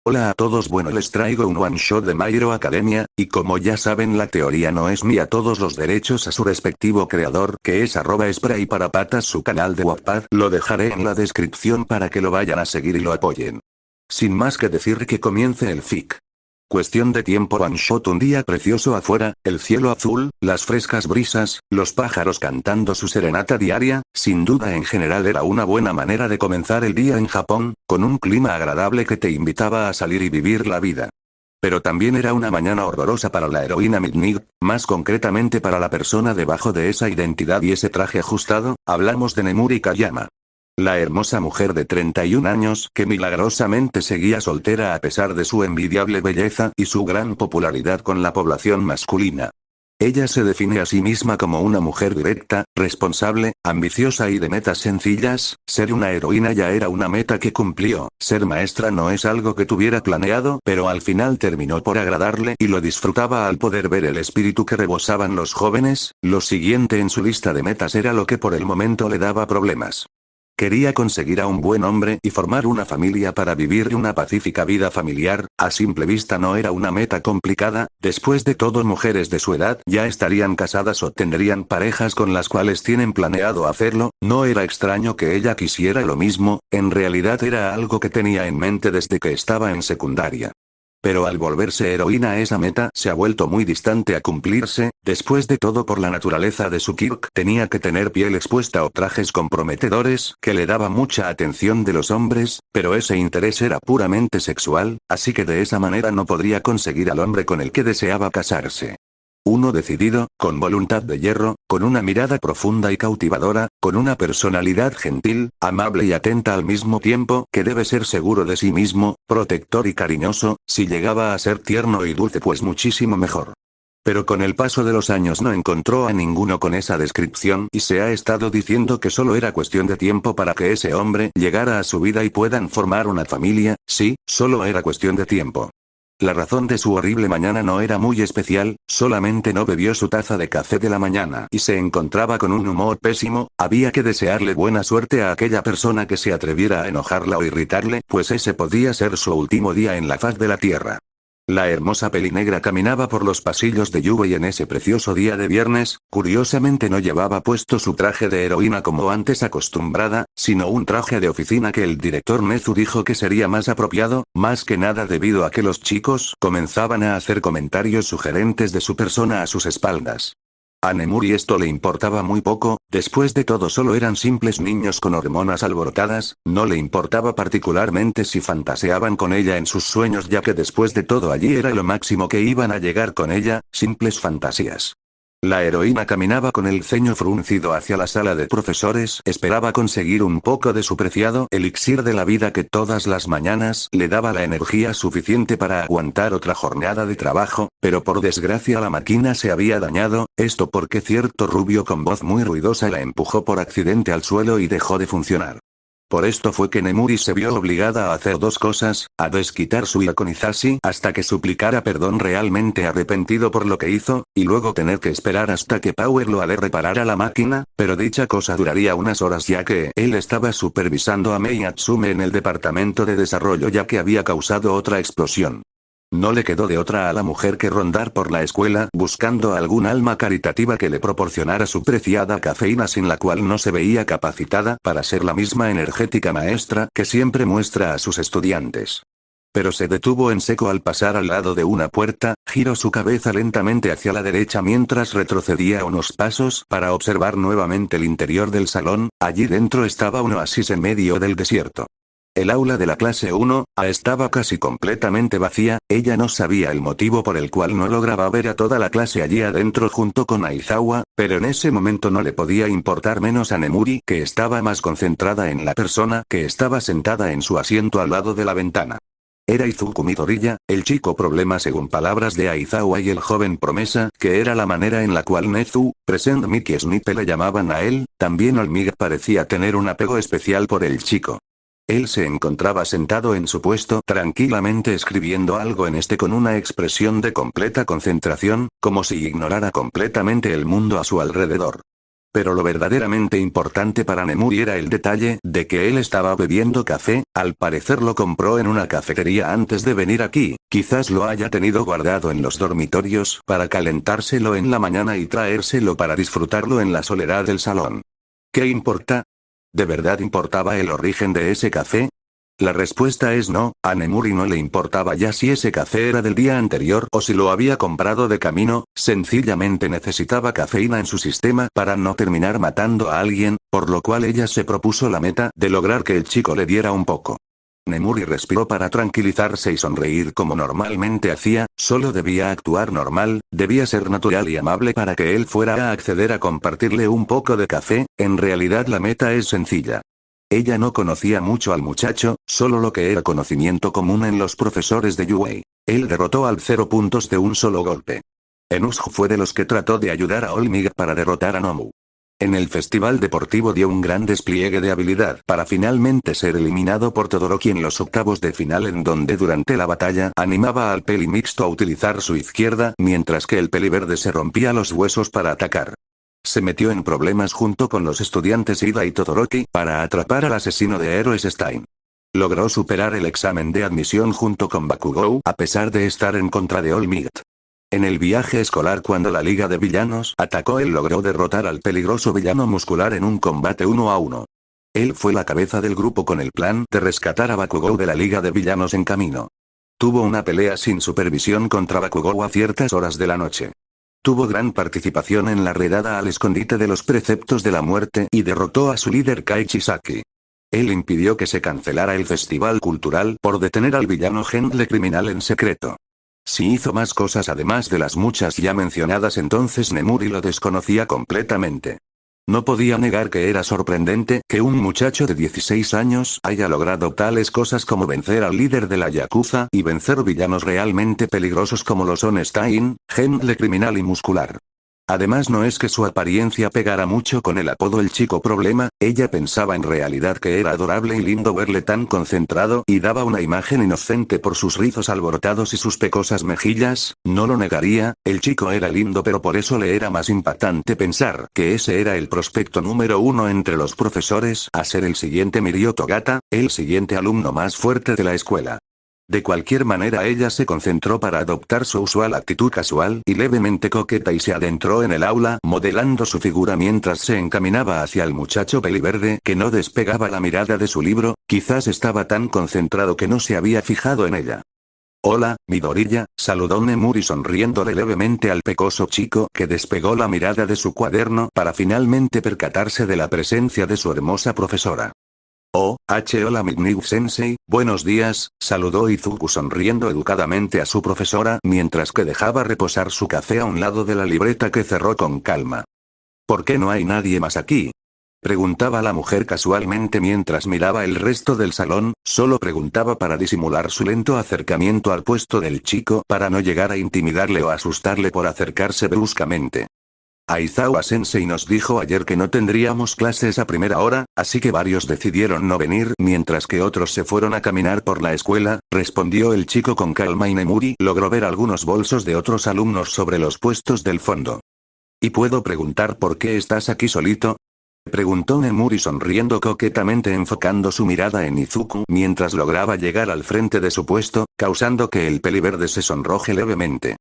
Hola a todos, bueno, les traigo un one shot de My Hero Academia, y como ya saben, la teoría no es mía, todos los derechos a su respectivo creador, que es @spray para patas. Su canal de Wattpad lo dejaré en la descripción para que lo vayan a seguir y lo apoyen. Sin más que decir, que comience el fic. Cuestión de tiempo. One shot. Un día precioso afuera, el cielo azul, las frescas brisas, los pájaros cantando su serenata diaria. Sin duda, en general era una buena manera de comenzar el día en Japón, con un clima agradable que te invitaba a salir y vivir la vida. Pero también era una mañana horrorosa para la heroína Midnight, más concretamente para la persona debajo de esa identidad y ese traje ajustado. Hablamos de Nemuri Kayama. La hermosa mujer de 31 años que milagrosamente seguía soltera a pesar de su envidiable belleza y su gran popularidad con la población masculina. Ella se define a sí misma como una mujer directa, responsable, ambiciosa y de metas sencillas. Ser una heroína ya era una meta que cumplió. Ser maestra no es algo que tuviera planeado, pero al final terminó por agradarle y lo disfrutaba al poder ver el espíritu que rebosaban los jóvenes. Lo siguiente en su lista de metas era lo que por el momento le daba problemas. Quería conseguir a un buen hombre y formar una familia para vivir una pacífica vida familiar. A simple vista no era una meta complicada. Después de todo, mujeres de su edad ya estarían casadas o tendrían parejas con las cuales tienen planeado hacerlo. No era extraño que ella quisiera lo mismo, en realidad era algo que tenía en mente desde que estaba en secundaria. Pero al volverse heroína, esa meta se ha vuelto muy distante a cumplirse. Después de todo, por la naturaleza de su Kirk, tenía que tener piel expuesta o trajes comprometedores, que le daba mucha atención de los hombres, pero ese interés era puramente sexual, así que de esa manera no podría conseguir al hombre con el que deseaba casarse. Uno decidido, con voluntad de hierro, con una mirada profunda y cautivadora, con una personalidad gentil, amable y atenta al mismo tiempo, que debe ser seguro de sí mismo, protector y cariñoso. Si llegaba a ser tierno y dulce, pues muchísimo mejor. Pero con el paso de los años no encontró a ninguno con esa descripción y se ha estado diciendo que solo era cuestión de tiempo para que ese hombre llegara a su vida y puedan formar una familia. Sí, solo era cuestión de tiempo. La razón de su horrible mañana no era muy especial, solamente no bebió su taza de café de la mañana y se encontraba con un humor pésimo. Había que desearle buena suerte a aquella persona que se atreviera a enojarla o irritarle, pues ese podía ser su último día en la faz de la tierra. La hermosa pelinegra caminaba por los pasillos de Yuba y en ese precioso día de viernes, curiosamente no llevaba puesto su traje de heroína como antes acostumbrada, sino un traje de oficina que el director Nezu dijo que sería más apropiado, más que nada debido a que los chicos comenzaban a hacer comentarios sugerentes de su persona a sus espaldas. A Nemuri esto le importaba muy poco. Después de todo solo eran simples niños con hormonas alborotadas. No le importaba particularmente si fantaseaban con ella en sus sueños, ya que después de todo allí era lo máximo que iban a llegar con ella, simples fantasías. La heroína caminaba con el ceño fruncido hacia la sala de profesores. Esperaba conseguir un poco de su preciado elixir de la vida que todas las mañanas le daba la energía suficiente para aguantar otra jornada de trabajo, pero por desgracia la máquina se había dañado. Esto porque cierto rubio con voz muy ruidosa la empujó por accidente al suelo y dejó de funcionar. Por esto fue que Nemuri se vio obligada a hacer dos cosas: a desquitar su ira con Hisashi hasta que suplicara perdón realmente arrepentido por lo que hizo, y luego tener que esperar hasta que Power lo haré reparara la máquina, pero dicha cosa duraría unas horas ya que él estaba supervisando a Mei Atsume en el departamento de desarrollo ya que había causado otra explosión. No le quedó de otra a la mujer que rondar por la escuela buscando algún alma caritativa que le proporcionara su preciada cafeína, sin la cual no se veía capacitada para ser la misma energética maestra que siempre muestra a sus estudiantes. Pero se detuvo en seco al pasar al lado de una puerta, giró su cabeza lentamente hacia la derecha mientras retrocedía unos pasos para observar nuevamente el interior del salón. Allí dentro estaba un oasis en medio del desierto. El aula de la clase 1A estaba casi completamente vacía. Ella no sabía el motivo por el cual no lograba ver a toda la clase allí adentro junto con Aizawa, pero en ese momento no le podía importar menos a Nemuri, que estaba más concentrada en la persona que estaba sentada en su asiento al lado de la ventana. Era Izuku Midoriya, el chico problema según palabras de Aizawa y el joven promesa, que era la manera en la cual Nezu, Present Mickey y Snipe le llamaban a él. También Olmig parecía tener un apego especial por el chico. Él se encontraba sentado en su puesto tranquilamente escribiendo algo en con una expresión de completa concentración, como si ignorara completamente el mundo a su alrededor. Pero lo verdaderamente importante para Nemuri era el detalle de que él estaba bebiendo café, al parecer lo compró en una cafetería antes de venir aquí, quizás lo haya tenido guardado en los dormitorios para calentárselo en la mañana y traérselo para disfrutarlo en la soledad del salón. ¿Qué importa? ¿De verdad importaba el origen de ese café? La respuesta es no, a Nemuri no le importaba ya si ese café era del día anterior o si lo había comprado de camino, sencillamente necesitaba cafeína en su sistema para no terminar matando a alguien, por lo cual ella se propuso la meta de lograr que el chico le diera un poco. Nemuri respiró para tranquilizarse y sonreír como normalmente hacía, solo debía actuar normal, debía ser natural y amable para que él fuera a acceder a compartirle un poco de café, en realidad la meta es sencilla. Ella no conocía mucho al muchacho, solo lo que era conocimiento común en los profesores de Yuei. Él derrotó al 0 puntos de un solo golpe. Enusu fue de los que trató de ayudar a Olmig para derrotar a Nomu. En el festival deportivo dio un gran despliegue de habilidad para finalmente ser eliminado por Todoroki en los octavos de final, en donde durante la batalla animaba al peli mixto a utilizar su izquierda mientras que el peli verde se rompía los huesos para atacar. Se metió en problemas junto con los estudiantes Ida y Todoroki para atrapar al asesino de héroes Stein. Logró superar el examen de admisión junto con Bakugou a pesar de estar en contra de All Might. En el viaje escolar, cuando la Liga de Villanos atacó, él logró derrotar al peligroso villano muscular en un combate 1 a 1. Él fue la cabeza del grupo con el plan de rescatar a Bakugou de la Liga de Villanos en camino. Tuvo una pelea sin supervisión contra Bakugou a ciertas horas de la noche. Tuvo gran participación en la redada al escondite de los preceptos de la muerte y derrotó a su líder Kai Chisaki. Él impidió que se cancelara el festival cultural por detener al villano Gentle criminal en secreto. Si hizo más cosas además de las muchas ya mencionadas, entonces Nemuri lo desconocía completamente. No podía negar que era sorprendente que un muchacho de 16 años haya logrado tales cosas como vencer al líder de la Yakuza y vencer villanos realmente peligrosos como lo son Stein, Gentle criminal y muscular. Además, no es que su apariencia pegara mucho con el apodo el chico problema, ella pensaba en realidad que era adorable y lindo verle tan concentrado y daba una imagen inocente por sus rizos alborotados y sus pecosas mejillas, no lo negaría, el chico era lindo, pero por eso le era más impactante pensar que ese era el prospecto número 1 entre los profesores a ser el siguiente Mirio Togata, el siguiente alumno más fuerte de la escuela. De cualquier manera, ella se concentró para adoptar su usual actitud casual y levemente coqueta y se adentró en el aula modelando su figura mientras se encaminaba hacia el muchacho peliverde que no despegaba la mirada de su libro, quizás estaba tan concentrado que no se había fijado en ella. Hola, Midoriya, saludó Nemuri sonriéndole levemente al pecoso chico que despegó la mirada de su cuaderno para finalmente percatarse de la presencia de su hermosa profesora. Oh, hola Migniu-sensei, buenos días, saludó Izuku sonriendo educadamente a su profesora mientras que dejaba reposar su café a un lado de la libreta que cerró con calma. ¿Por qué no hay nadie más aquí?, preguntaba la mujer casualmente mientras miraba el resto del salón, solo preguntaba para disimular su lento acercamiento al puesto del chico para no llegar a intimidarle o asustarle por acercarse bruscamente. Aizawa-sensei nos dijo ayer que no tendríamos clases a primera hora, así que varios decidieron no venir mientras que otros se fueron a caminar por la escuela, respondió el chico con calma, y Nemuri logró ver algunos bolsos de otros alumnos sobre los puestos del fondo. ¿Y puedo preguntar por qué estás aquí solito?, preguntó Nemuri sonriendo coquetamente, enfocando su mirada en Izuku mientras lograba llegar al frente de su puesto, causando que el peliverde se sonroje levemente.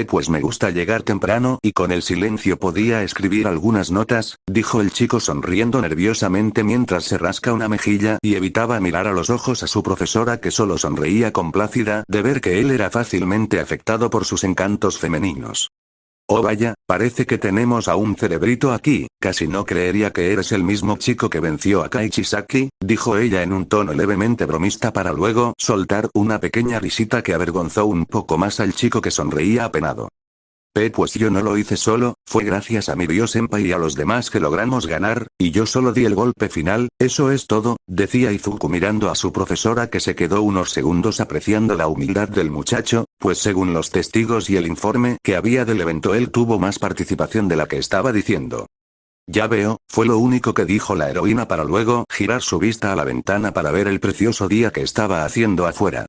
Pues me gusta llegar temprano y con el silencio podía escribir algunas notas, dijo el chico sonriendo nerviosamente mientras se rasca una mejilla y evitaba mirar a los ojos a su profesora, que solo sonreía complacida de ver que él era fácilmente afectado por sus encantos femeninos. Oh vaya, parece que tenemos a un cerebrito aquí, casi no creería que eres el mismo chico que venció a Kai Chisaki, dijo ella en un tono levemente bromista para luego soltar una pequeña risita que avergonzó un poco más al chico, que sonreía apenado. Pues yo no lo hice solo, fue gracias a mi Ryo-senpai y a los demás que logramos ganar, y yo solo di el golpe final, eso es todo, decía Izuku mirando a su profesora, que se quedó unos segundos apreciando la humildad del muchacho, pues según los testigos y el informe que había del evento, él tuvo más participación de la que estaba diciendo. Ya veo, fue lo único que dijo la heroína para luego girar su vista a la ventana para ver el precioso día que estaba haciendo afuera.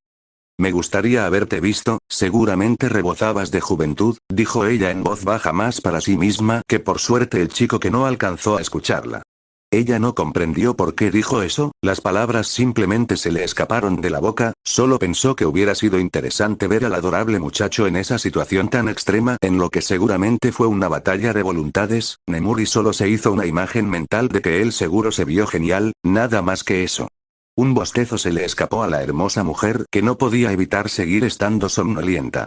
Me gustaría haberte visto, seguramente rebosabas de juventud, dijo ella en voz baja más para sí misma que por suerte el chico que no alcanzó a escucharla. Ella no comprendió por qué dijo eso, las palabras simplemente se le escaparon de la boca, solo pensó que hubiera sido interesante ver al adorable muchacho en esa situación tan extrema en lo que seguramente fue una batalla de voluntades. Nemuri solo se hizo una imagen mental de que él seguro se vio genial, nada más que eso. Un bostezo se le escapó a la hermosa mujer que no podía evitar seguir estando somnolienta.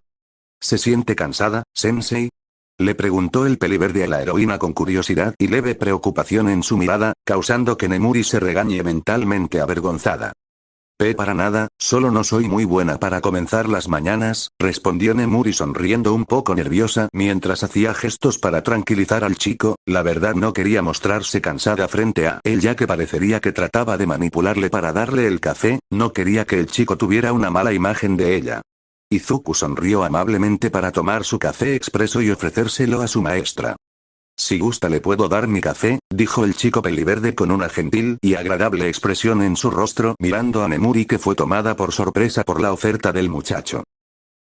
¿Se siente cansada, Sensei? Le preguntó el peliverde a la heroína con curiosidad y leve preocupación en su mirada, causando que Nemuri se regañe mentalmente avergonzada. Para nada, solo no soy muy buena para comenzar las mañanas, respondió Nemuri sonriendo un poco nerviosa mientras hacía gestos para tranquilizar al chico. La verdad no quería mostrarse cansada frente a él ya que parecería que trataba de manipularle para darle el café, no quería que el chico tuviera una mala imagen de ella. Izuku sonrió amablemente para tomar su café expreso y ofrecérselo a su maestra. Si gusta le puedo dar mi café, dijo el chico peliverde con una gentil y agradable expresión en su rostro mirando a Nemuri que fue tomada por sorpresa por la oferta del muchacho.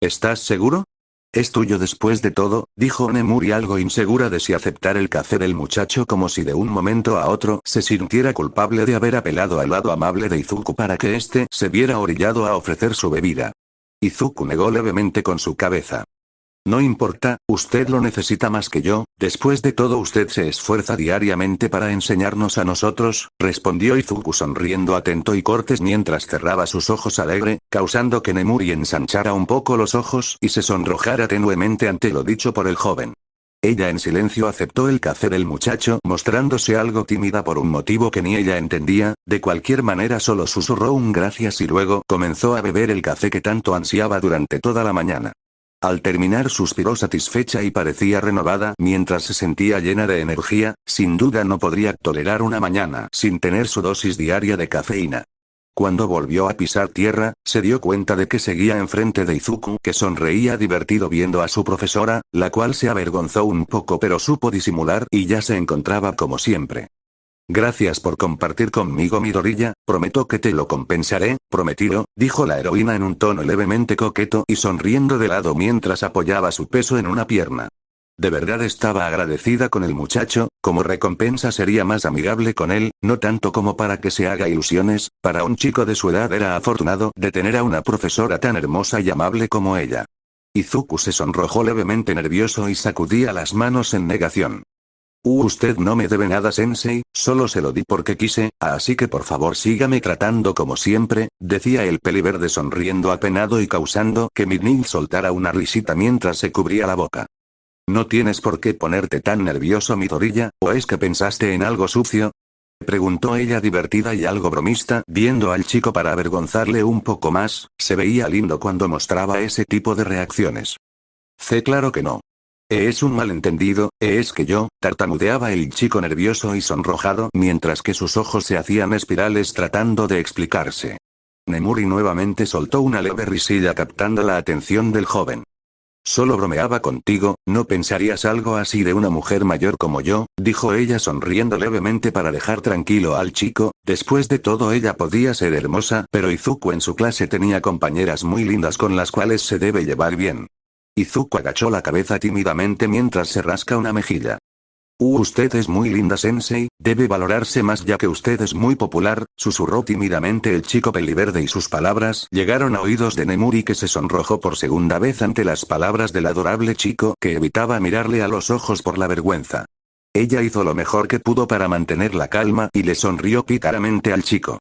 ¿Estás seguro? Es tuyo después de todo, dijo Nemuri algo insegura de si aceptar el café del muchacho como si de un momento a otro se sintiera culpable de haber apelado al lado amable de Izuku para que éste se viera orillado a ofrecer su bebida. Izuku negó levemente con su cabeza. No importa, usted lo necesita más que yo, después de todo usted se esfuerza diariamente para enseñarnos a nosotros, respondió Izuku sonriendo atento y cortés mientras cerraba sus ojos alegre, causando que Nemuri ensanchara un poco los ojos y se sonrojara tenuemente ante lo dicho por el joven. Ella en silencio aceptó el café del muchacho mostrándose algo tímida por un motivo que ni ella entendía, de cualquier manera solo susurró un gracias y luego comenzó a beber el café que tanto ansiaba durante toda la mañana. Al terminar suspiró satisfecha y parecía renovada mientras se sentía llena de energía, sin duda no podría tolerar una mañana sin tener su dosis diaria de cafeína. Cuando volvió a pisar tierra, se dio cuenta de que seguía enfrente de Izuku que sonreía divertido viendo a su profesora, la cual se avergonzó un poco pero supo disimular y ya se encontraba como siempre. Gracias por compartir conmigo Midoriya, prometo que te lo compensaré, prometido, dijo la heroína en un tono levemente coqueto y sonriendo de lado mientras apoyaba su peso en una pierna. De verdad estaba agradecida con el muchacho, como recompensa sería más amigable con él, no tanto como para que se haga ilusiones, para un chico de su edad era afortunado de tener a una profesora tan hermosa y amable como ella. Izuku se sonrojó levemente nervioso y sacudía las manos en negación. Usted no me debe nada, Sensei, solo se lo di porque quise, así que por favor sígame tratando como siempre, decía el peliverde sonriendo apenado y causando que Midnight soltara una risita mientras se cubría la boca. No tienes por qué ponerte tan nervioso, Midoriya, ¿o es que pensaste en algo sucio? Preguntó ella divertida y algo bromista, viendo al chico para avergonzarle un poco más, se veía lindo cuando mostraba ese tipo de reacciones. Claro que no. Es un malentendido, es que yo, tartamudeaba el chico nervioso y sonrojado mientras que sus ojos se hacían espirales tratando de explicarse. Nemuri nuevamente soltó una leve risilla captando la atención del joven. Solo bromeaba contigo, ¿no pensarías algo así de una mujer mayor como yo?, dijo ella sonriendo levemente para dejar tranquilo al chico, después de todo ella podía ser hermosa, pero Izuku en su clase tenía compañeras muy lindas con las cuales se debe llevar bien. Izuku agachó la cabeza tímidamente mientras se rasca una mejilla. Usted es muy linda, Sensei, debe valorarse más ya que usted es muy popular, susurró tímidamente el chico peliverde y sus palabras llegaron a oídos de Nemuri que se sonrojó por segunda vez ante las palabras del adorable chico que evitaba mirarle a los ojos por la vergüenza. Ella hizo lo mejor que pudo para mantener la calma y le sonrió pícaramente al chico.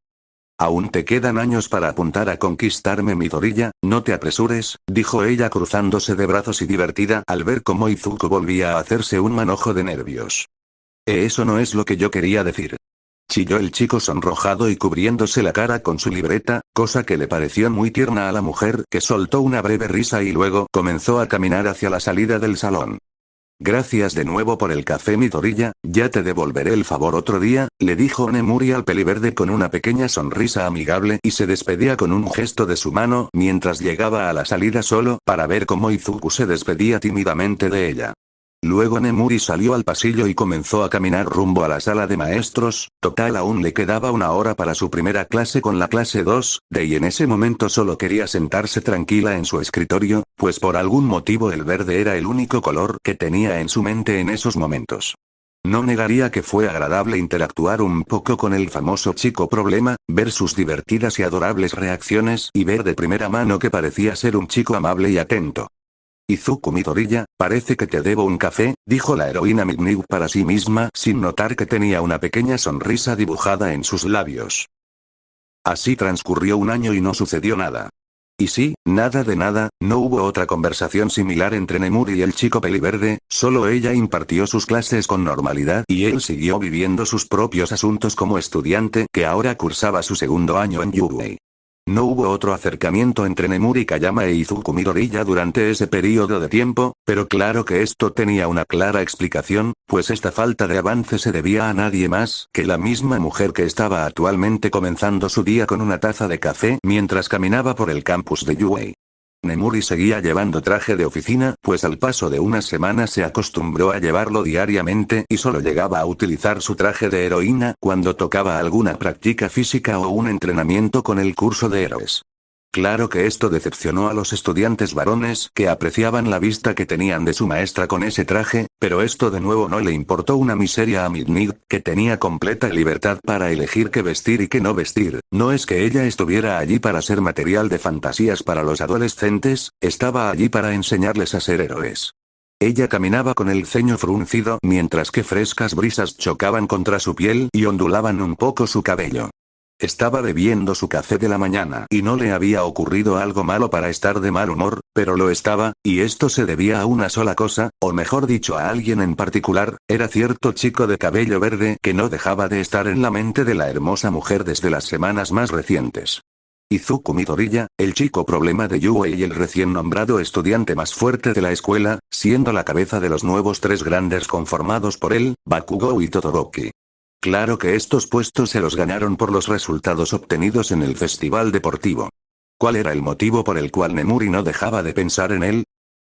Aún te quedan años para apuntar a conquistarme, Midoriya, no te apresures, dijo ella cruzándose de brazos y divertida al ver cómo Izuku volvía a hacerse un manojo de nervios. Eso no es lo que yo quería decir. Chilló el chico sonrojado y cubriéndose la cara con su libreta, cosa que le pareció muy tierna a la mujer que soltó una breve risa y luego comenzó a caminar hacia la salida del salón. Gracias de nuevo por el café, Midoriya, ya te devolveré el favor otro día, le dijo Nemuri al peliverde con una pequeña sonrisa amigable y se despedía con un gesto de su mano mientras llegaba a la salida solo para ver cómo Izuku se despedía tímidamente de ella. Luego Nemuri salió al pasillo y comenzó a caminar rumbo a la sala de maestros. Total, aún le quedaba una hora para su primera clase con la clase 2, y en ese momento solo quería sentarse tranquila en su escritorio, pues por algún motivo el verde era el único color que tenía en su mente en esos momentos. No negaría que fue agradable interactuar un poco con el famoso chico problema, ver sus divertidas y adorables reacciones y ver de primera mano que parecía ser un chico amable y atento. Izuku Midoriya, parece que te debo un café, dijo la heroína Midnight para sí misma sin notar que tenía una pequeña sonrisa dibujada en sus labios. Así transcurrió un año y no sucedió nada. Y sí, nada de nada, no hubo otra conversación similar entre Nemuri y el chico peliverde, solo ella impartió sus clases con normalidad y él siguió viviendo sus propios asuntos como estudiante que ahora cursaba su segundo año en UA. No hubo otro acercamiento entre Nemuri Kayama e Izuku Midoriya durante ese periodo de tiempo, pero claro que esto tenía una clara explicación, pues esta falta de avance se debía a nadie más que la misma mujer que estaba actualmente comenzando su día con una taza de café mientras caminaba por el campus de UA. Nemuri seguía llevando traje de oficina, pues al paso de unas semanas se acostumbró a llevarlo diariamente y solo llegaba a utilizar su traje de heroína cuando tocaba alguna práctica física o un entrenamiento con el curso de héroes. Claro que esto decepcionó a los estudiantes varones que apreciaban la vista que tenían de su maestra con ese traje, pero esto de nuevo no le importó una miseria a Midnight, que tenía completa libertad para elegir qué vestir y qué no vestir. No es que ella estuviera allí para ser material de fantasías para los adolescentes, estaba allí para enseñarles a ser héroes. Ella caminaba con el ceño fruncido mientras que frescas brisas chocaban contra su piel y ondulaban un poco su cabello. Estaba bebiendo su café de la mañana y no le había ocurrido algo malo para estar de mal humor, pero lo estaba, y esto se debía a una sola cosa, o mejor dicho a alguien en particular, era cierto chico de cabello verde que no dejaba de estar en la mente de la hermosa mujer desde las semanas más recientes. Izuku Midoriya, el chico problema de UA y el recién nombrado estudiante más fuerte de la escuela, siendo la cabeza de los nuevos tres grandes conformados por él, Bakugou y Todoroki. Claro que estos puestos se los ganaron por los resultados obtenidos en el festival deportivo. ¿Cuál era el motivo por el cual Nemuri no dejaba de pensar en él?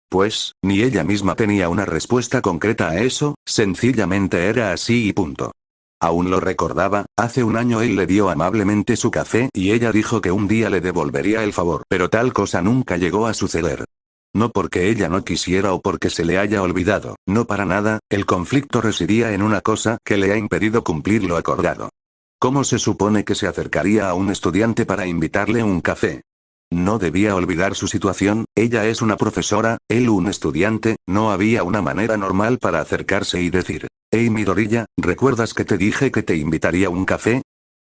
Pues, ni ella misma tenía una respuesta concreta a eso, sencillamente era así y punto. Aún lo recordaba, hace un año él le dio amablemente su café y ella dijo que un día le devolvería el favor, pero tal cosa nunca llegó a suceder. No porque ella no quisiera o porque se le haya olvidado, no para nada, el conflicto residía en una cosa que le ha impedido cumplir lo acordado. ¿Cómo se supone que se acercaría a un estudiante para invitarle un café? No debía olvidar su situación, ella es una profesora, él un estudiante, no había una manera normal para acercarse y decir, «Hey Midoriya, ¿recuerdas que te dije que te invitaría un café?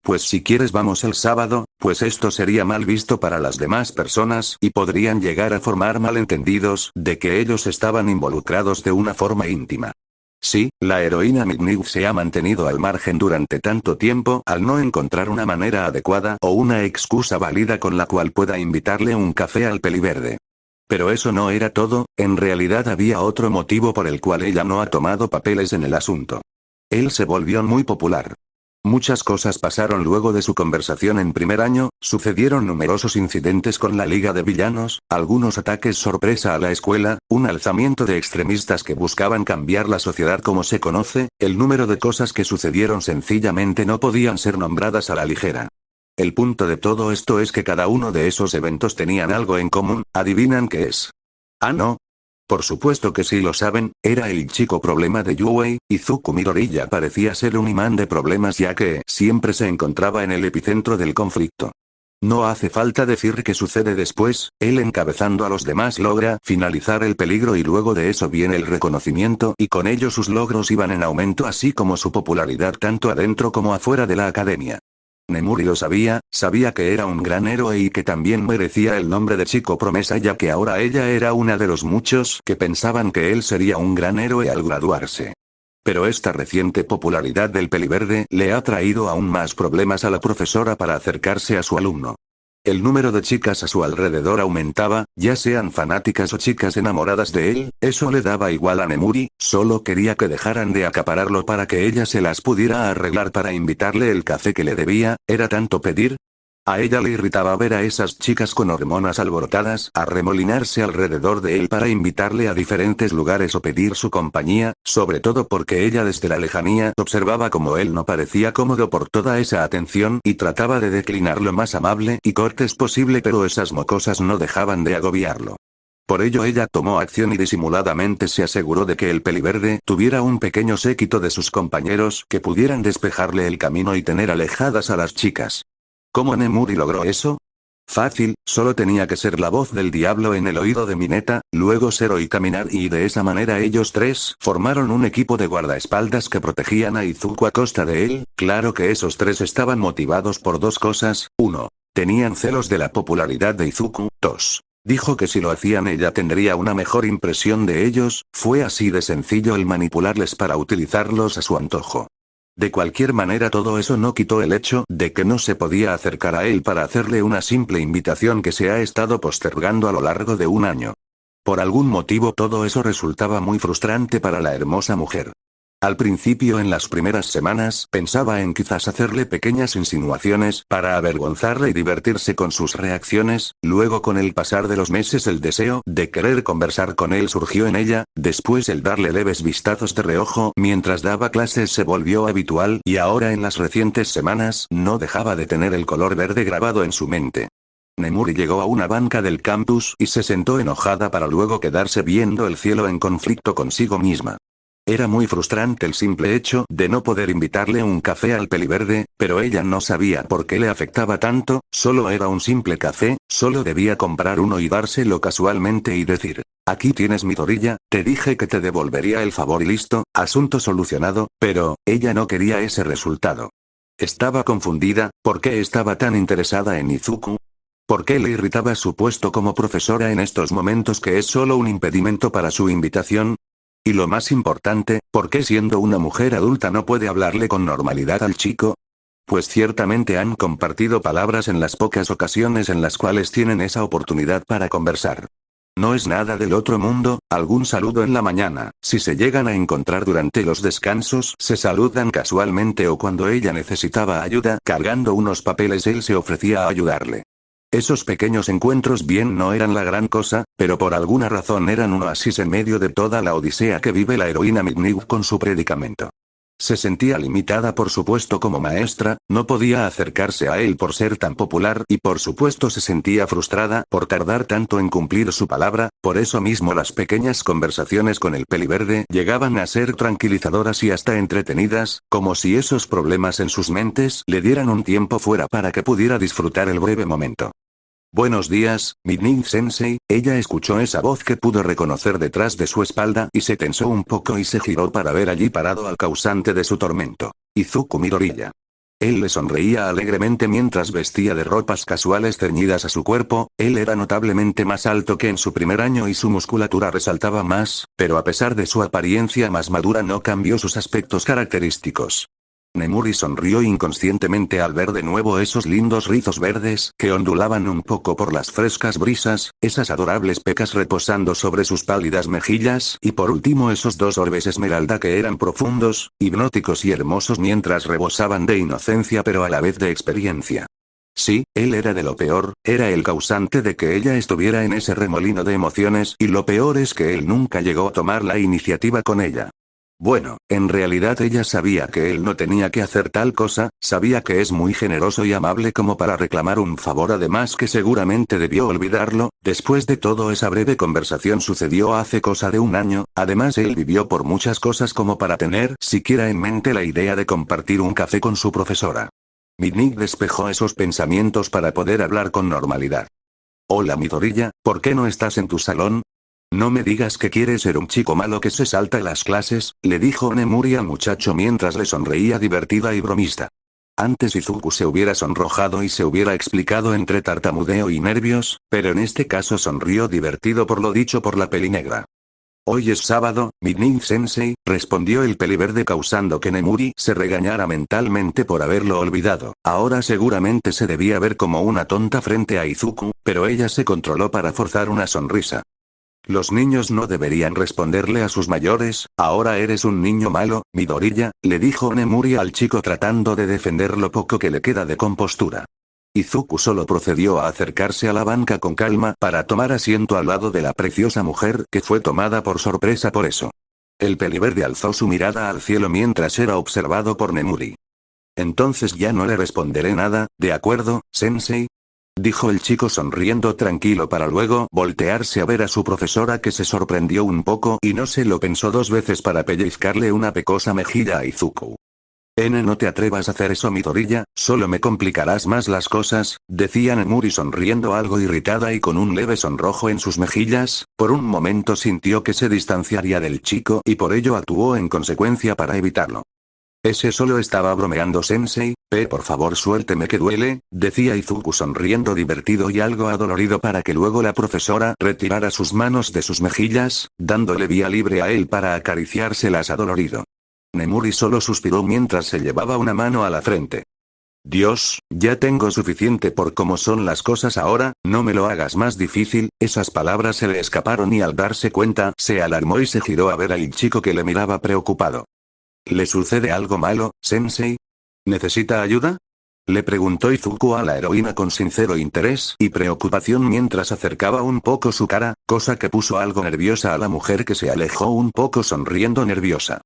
Pues si quieres vamos el sábado», pues esto sería mal visto para las demás personas y podrían llegar a formar malentendidos de que ellos estaban involucrados de una forma íntima. Sí, la heroína Midnight se ha mantenido al margen durante tanto tiempo al no encontrar una manera adecuada o una excusa válida con la cual pueda invitarle un café al peliverde. Pero eso no era todo, en realidad había otro motivo por el cual ella no ha tomado papeles en el asunto. Él se volvió muy popular. Muchas cosas pasaron luego de su conversación en primer año, sucedieron numerosos incidentes con la Liga de Villanos, algunos ataques sorpresa a la escuela, un alzamiento de extremistas que buscaban cambiar la sociedad como se conoce, el número de cosas que sucedieron sencillamente no podían ser nombradas a la ligera. El punto de todo esto es que cada uno de esos eventos tenían algo en común, ¿adivinan qué es? ¿Ah no? Por supuesto que sí lo saben, era el chico problema de Yuei, Izuku Midoriya parecía ser un imán de problemas ya que siempre se encontraba en el epicentro del conflicto. No hace falta decir qué sucede después, él encabezando a los demás logra finalizar el peligro y luego de eso viene el reconocimiento y con ello sus logros iban en aumento así como su popularidad tanto adentro como afuera de la academia. Nemuri lo sabía, sabía que era un gran héroe y que también merecía el nombre de chico promesa ya que ahora ella era una de los muchos que pensaban que él sería un gran héroe al graduarse. Pero esta reciente popularidad del peliverde le ha traído aún más problemas a la profesora para acercarse a su alumno. El número de chicas a su alrededor aumentaba, ya sean fanáticas o chicas enamoradas de él, eso le daba igual a Nemuri, solo quería que dejaran de acapararlo para que ella se las pudiera arreglar para invitarle el café que le debía, ¿era tanto pedir? A ella le irritaba ver a esas chicas con hormonas alborotadas arremolinarse alrededor de él para invitarle a diferentes lugares o pedir su compañía, sobre todo porque ella desde la lejanía observaba como él no parecía cómodo por toda esa atención y trataba de declinar lo más amable y cortés posible, pero esas mocosas no dejaban de agobiarlo. Por ello ella tomó acción y disimuladamente se aseguró de que el peliverde tuviera un pequeño séquito de sus compañeros que pudieran despejarle el camino y tener alejadas a las chicas. ¿Cómo Nemuri logró eso? Fácil, solo tenía que ser la voz del diablo en el oído de Mineta, luego ser y caminar, y de esa manera ellos tres formaron un equipo de guardaespaldas que protegían a Izuku a costa de él. Claro que esos tres estaban motivados por dos cosas: 1. Tenían celos de la popularidad de Izuku; 2. Dijo que si lo hacían ella tendría una mejor impresión de ellos. Fue así de sencillo el manipularles para utilizarlos a su antojo. De cualquier manera, todo eso no quitó el hecho de que no se podía acercar a él para hacerle una simple invitación que se ha estado postergando a lo largo de un año. Por algún motivo todo eso resultaba muy frustrante para la hermosa mujer. Al principio, en las primeras semanas, pensaba en quizás hacerle pequeñas insinuaciones para avergonzarle y divertirse con sus reacciones. Luego, con el pasar de los meses, el deseo de querer conversar con él surgió en ella. Después, el darle leves vistazos de reojo mientras daba clases se volvió habitual, y ahora en las recientes semanas no dejaba de tener el color verde grabado en su mente. Nemuri llegó a una banca del campus y se sentó enojada para luego quedarse viendo el cielo en conflicto consigo misma. Era muy frustrante el simple hecho de no poder invitarle un café al peliverde, pero ella no sabía por qué le afectaba tanto. Solo era un simple café, solo debía comprar uno y dárselo casualmente y decir: aquí tienes mi torilla, te dije que te devolvería el favor y listo, asunto solucionado. Pero ella no quería ese resultado. Estaba confundida. ¿Por qué estaba tan interesada en Izuku? ¿Por qué le irritaba su puesto como profesora en estos momentos, que es solo un impedimento para su invitación? Y lo más importante, ¿por qué siendo una mujer adulta no puede hablarle con normalidad al chico? Pues ciertamente han compartido palabras en las pocas ocasiones en las cuales tienen esa oportunidad para conversar. No es nada del otro mundo, algún saludo en la mañana, si se llegan a encontrar durante los descansos, se saludan casualmente, o cuando ella necesitaba ayuda cargando unos papeles él se ofrecía a ayudarle. Esos pequeños encuentros bien no eran la gran cosa, pero por alguna razón eran un oasis en medio de toda la odisea que vive la heroína Midnight con su predicamento. Se sentía limitada por su puesto como maestra, no podía acercarse a él por ser tan popular y por supuesto se sentía frustrada por tardar tanto en cumplir su palabra. Por eso mismo las pequeñas conversaciones con el peliverde llegaban a ser tranquilizadoras y hasta entretenidas, como si esos problemas en sus mentes le dieran un tiempo fuera para que pudiera disfrutar el breve momento. Buenos días, Midnight-sensei. Ella escuchó esa voz que pudo reconocer detrás de su espalda y se tensó un poco y se giró para ver allí parado al causante de su tormento, Izuku Midoriya. Él le sonreía alegremente mientras vestía de ropas casuales ceñidas a su cuerpo. Él era notablemente más alto que en su primer año y su musculatura resaltaba más, pero a pesar de su apariencia más madura no cambió sus aspectos característicos. Nemuri sonrió inconscientemente al ver de nuevo esos lindos rizos verdes que ondulaban un poco por las frescas brisas, esas adorables pecas reposando sobre sus pálidas mejillas, y por último esos dos orbes esmeralda que eran profundos, hipnóticos y hermosos mientras rebosaban de inocencia pero a la vez de experiencia. Sí, él era de lo peor, era el causante de que ella estuviera en ese remolino de emociones, y lo peor es que él nunca llegó a tomar la iniciativa con ella. Bueno, en realidad ella sabía que él no tenía que hacer tal cosa, sabía que es muy generoso y amable como para reclamar un favor, además que seguramente debió olvidarlo. Después de todo, esa breve conversación sucedió hace cosa de un año, además él vivió por muchas cosas como para tener siquiera en mente la idea de compartir un café con su profesora. Midnight despejó esos pensamientos para poder hablar con normalidad. Hola Midoriya, ¿por qué no estás en tu salón? No me digas que quieres ser un chico malo que se salta las clases, le dijo Nemuri al muchacho mientras le sonreía divertida y bromista. Antes Izuku se hubiera sonrojado y se hubiera explicado entre tartamudeo y nervios, pero en este caso sonrió divertido por lo dicho por la pelinegra. Hoy es sábado, Midnight-sensei, respondió el peliverde causando que Nemuri se regañara mentalmente por haberlo olvidado. Ahora seguramente se debía ver como una tonta frente a Izuku, pero ella se controló para forzar una sonrisa. Los niños no deberían responderle a sus mayores. Ahora eres un niño malo, Midoriya, le dijo Nemuri al chico tratando de defender lo poco que le queda de compostura. Izuku solo procedió a acercarse a la banca con calma para tomar asiento al lado de la preciosa mujer que fue tomada por sorpresa por eso. El peliverde alzó su mirada al cielo mientras era observado por Nemuri. Entonces ya no le responderé nada, ¿de acuerdo, sensei? Dijo el chico sonriendo tranquilo para luego voltearse a ver a su profesora que se sorprendió un poco y no se lo pensó dos veces para pellizcarle una pecosa mejilla a Izuku. No te atrevas a hacer eso Midoriya, solo me complicarás más las cosas, decía Nemuri sonriendo algo irritada y con un leve sonrojo en sus mejillas, por un momento sintió que se distanciaría del chico y por ello actuó en consecuencia para evitarlo. Ese solo estaba bromeando sensei, por favor suélteme que duele, decía Izuku sonriendo divertido y algo adolorido para que luego la profesora retirara sus manos de sus mejillas, dándole vía libre a él para acariciárselas adolorido. Nemuri solo suspiró mientras se llevaba una mano a la frente. Dios, ya tengo suficiente por cómo son las cosas ahora, no me lo hagas más difícil, esas palabras se le escaparon y al darse cuenta, se alarmó y se giró a ver al chico que le miraba preocupado. ¿Le sucede algo malo, sensei? ¿Necesita ayuda? Le preguntó Izuku a la heroína con sincero interés y preocupación mientras acercaba un poco su cara, cosa que puso algo nerviosa a la mujer que se alejó un poco sonriendo nerviosa.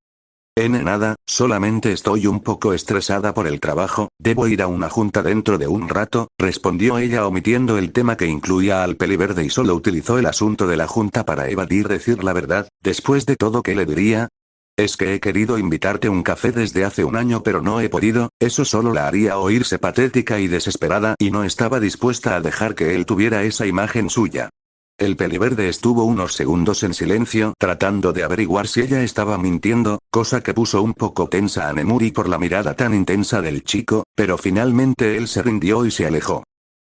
Nada, solamente estoy un poco estresada por el trabajo, debo ir a una junta dentro de un rato, respondió ella omitiendo el tema que incluía al peliverde y solo utilizó el asunto de la junta para evadir decir la verdad, después de todo ¿qué le diría? Es que he querido invitarte un café desde hace un año pero no he podido, eso solo la haría oírse patética y desesperada y no estaba dispuesta a dejar que él tuviera esa imagen suya. El peliverde estuvo unos segundos en silencio tratando de averiguar si ella estaba mintiendo, cosa que puso un poco tensa a Nemuri por la mirada tan intensa del chico, pero finalmente él se rindió y se alejó.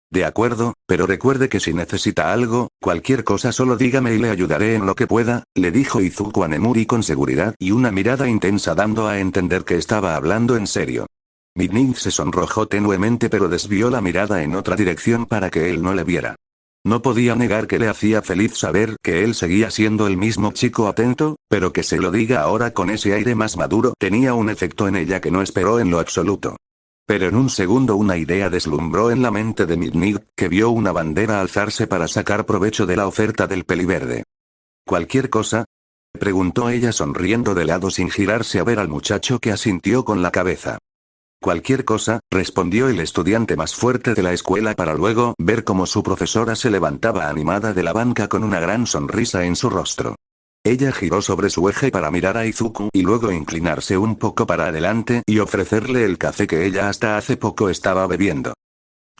De acuerdo, pero recuerde que si necesita algo, cualquier cosa solo dígame y le ayudaré en lo que pueda, le dijo Izuku a Nemuri con seguridad y una mirada intensa dando a entender que estaba hablando en serio. Midnight se sonrojó tenuemente pero desvió la mirada en otra dirección para que él no le viera. No podía negar que le hacía feliz saber que él seguía siendo el mismo chico atento, pero que se lo diga ahora con ese aire más maduro tenía un efecto en ella que no esperó en lo absoluto. Pero en un segundo una idea deslumbró en la mente de Midnight, que vio una bandera alzarse para sacar provecho de la oferta del peliverde. ¿Cualquier cosa? Preguntó ella sonriendo de lado sin girarse a ver al muchacho que asintió con la cabeza. Cualquier cosa, respondió el estudiante más fuerte de la escuela para luego ver cómo su profesora se levantaba animada de la banca con una gran sonrisa en su rostro. Ella giró sobre su eje para mirar a Izuku y luego inclinarse un poco para adelante y ofrecerle el café que ella hasta hace poco estaba bebiendo.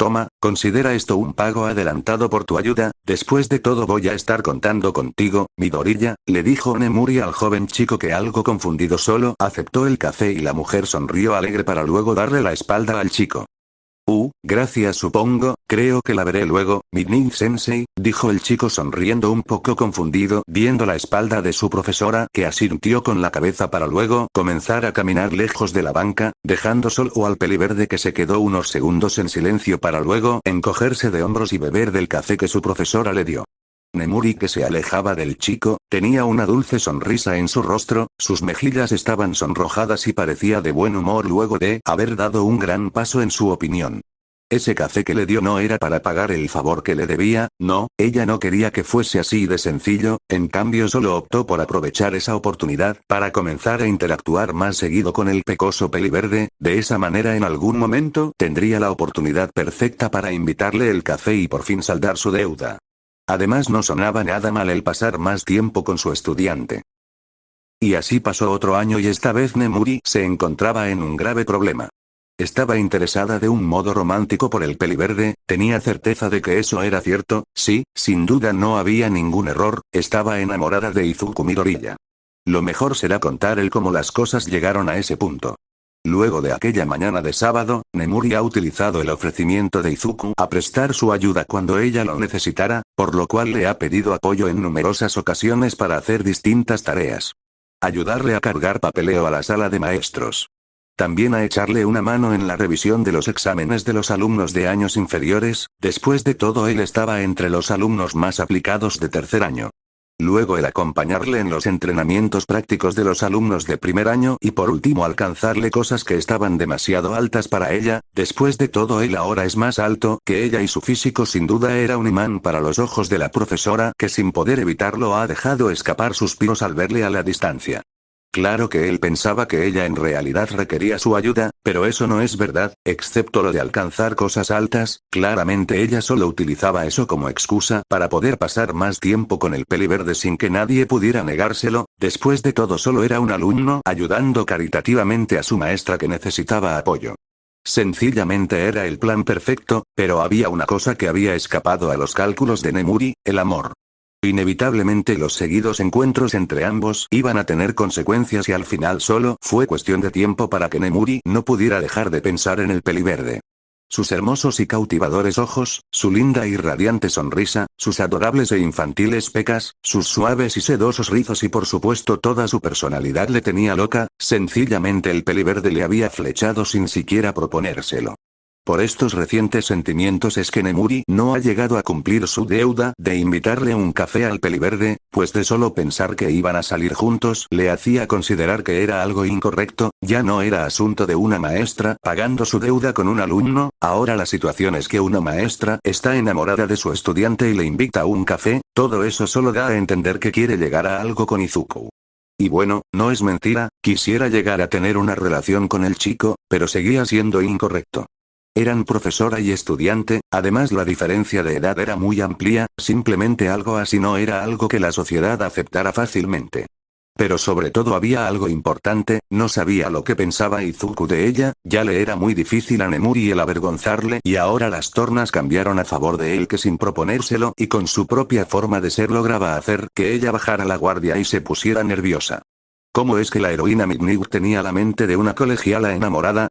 Toma, considera esto un pago adelantado por tu ayuda, después de todo voy a estar contando contigo, Midoriya, le dijo Nemuri al joven chico que algo confundido solo aceptó el café y la mujer sonrió alegre para luego darle la espalda al chico. Gracias supongo, creo que la veré luego, Midnight-sensei, dijo el chico sonriendo un poco confundido viendo la espalda de su profesora que asintió con la cabeza para luego comenzar a caminar lejos de la banca, dejando solo al peliverde que se quedó unos segundos en silencio para luego encogerse de hombros y beber del café que su profesora le dio. Nemuri que se alejaba del chico, tenía una dulce sonrisa en su rostro, sus mejillas estaban sonrojadas y parecía de buen humor luego de haber dado un gran paso en su opinión. Ese café que le dio no era para pagar el favor que le debía, no, ella no quería que fuese así de sencillo, en cambio solo optó por aprovechar esa oportunidad para comenzar a interactuar más seguido con el pecoso peliverde, de esa manera en algún momento tendría la oportunidad perfecta para invitarle el café y por fin saldar su deuda. Además no sonaba nada mal el pasar más tiempo con su estudiante. Y así pasó otro año y esta vez Nemuri se encontraba en un grave problema. Estaba interesada de un modo romántico por el peliverde, tenía certeza de que eso era cierto, sí, sin duda no había ningún error, estaba enamorada de Izuku Midoriya. Lo mejor será contar el cómo las cosas llegaron a ese punto. Luego de aquella mañana de sábado, Nemuri ha utilizado el ofrecimiento de Izuku a prestar su ayuda cuando ella lo necesitara, por lo cual le ha pedido apoyo en numerosas ocasiones para hacer distintas tareas. Ayudarle a cargar papeleo a la sala de maestros. También a echarle una mano en la revisión de los exámenes de los alumnos de años inferiores, después de todo él estaba entre los alumnos más aplicados de tercer año. luego el acompañarle en los entrenamientos prácticos de los alumnos de primer año y por último alcanzarle cosas que estaban demasiado altas para ella. Después de todo, él ahora es más alto que ella y su físico sin duda era un imán para los ojos de la profesora, que sin poder evitarlo ha dejado escapar suspiros al verle a la distancia. Claro que él pensaba que ella en realidad requería su ayuda, pero eso no es verdad, excepto lo de alcanzar cosas altas. Claramente ella solo utilizaba eso como excusa para poder pasar más tiempo con el peliverde sin que nadie pudiera negárselo. Después de todo, solo era un alumno ayudando caritativamente a su maestra que necesitaba apoyo. Sencillamente era el plan perfecto, pero había una cosa que había escapado a los cálculos de Nemuri: el amor. Inevitablemente los seguidos encuentros entre ambos iban a tener consecuencias y al final solo fue cuestión de tiempo para que Nemuri no pudiera dejar de pensar en el peliverde. Sus hermosos y cautivadores ojos, su linda y radiante sonrisa, sus adorables e infantiles pecas, sus suaves y sedosos rizos y por supuesto toda su personalidad le tenía loca. Sencillamente el peliverde le había flechado sin siquiera proponérselo. Por estos recientes sentimientos es que Nemuri no ha llegado a cumplir su deuda de invitarle un café al peliverde, pues de solo pensar que iban a salir juntos le hacía considerar que era algo incorrecto. Ya no era asunto de una maestra pagando su deuda con un alumno, ahora la situación es que una maestra está enamorada de su estudiante y le invita a un café. Todo eso solo da a entender que quiere llegar a algo con Izuku. Y bueno, no es mentira, quisiera llegar a tener una relación con el chico, pero seguía siendo incorrecto. Eran profesora y estudiante, además la diferencia de edad era muy amplia, simplemente algo así no era algo que la sociedad aceptara fácilmente. Pero sobre todo había algo importante: no sabía lo que pensaba Izuku de ella. Ya le era muy difícil a Nemuri el avergonzarle y ahora las tornas cambiaron a favor de él, que sin proponérselo y con su propia forma de ser lograba hacer que ella bajara la guardia y se pusiera nerviosa. ¿Cómo es que la heroína Midnight tenía la mente de una colegiala enamorada?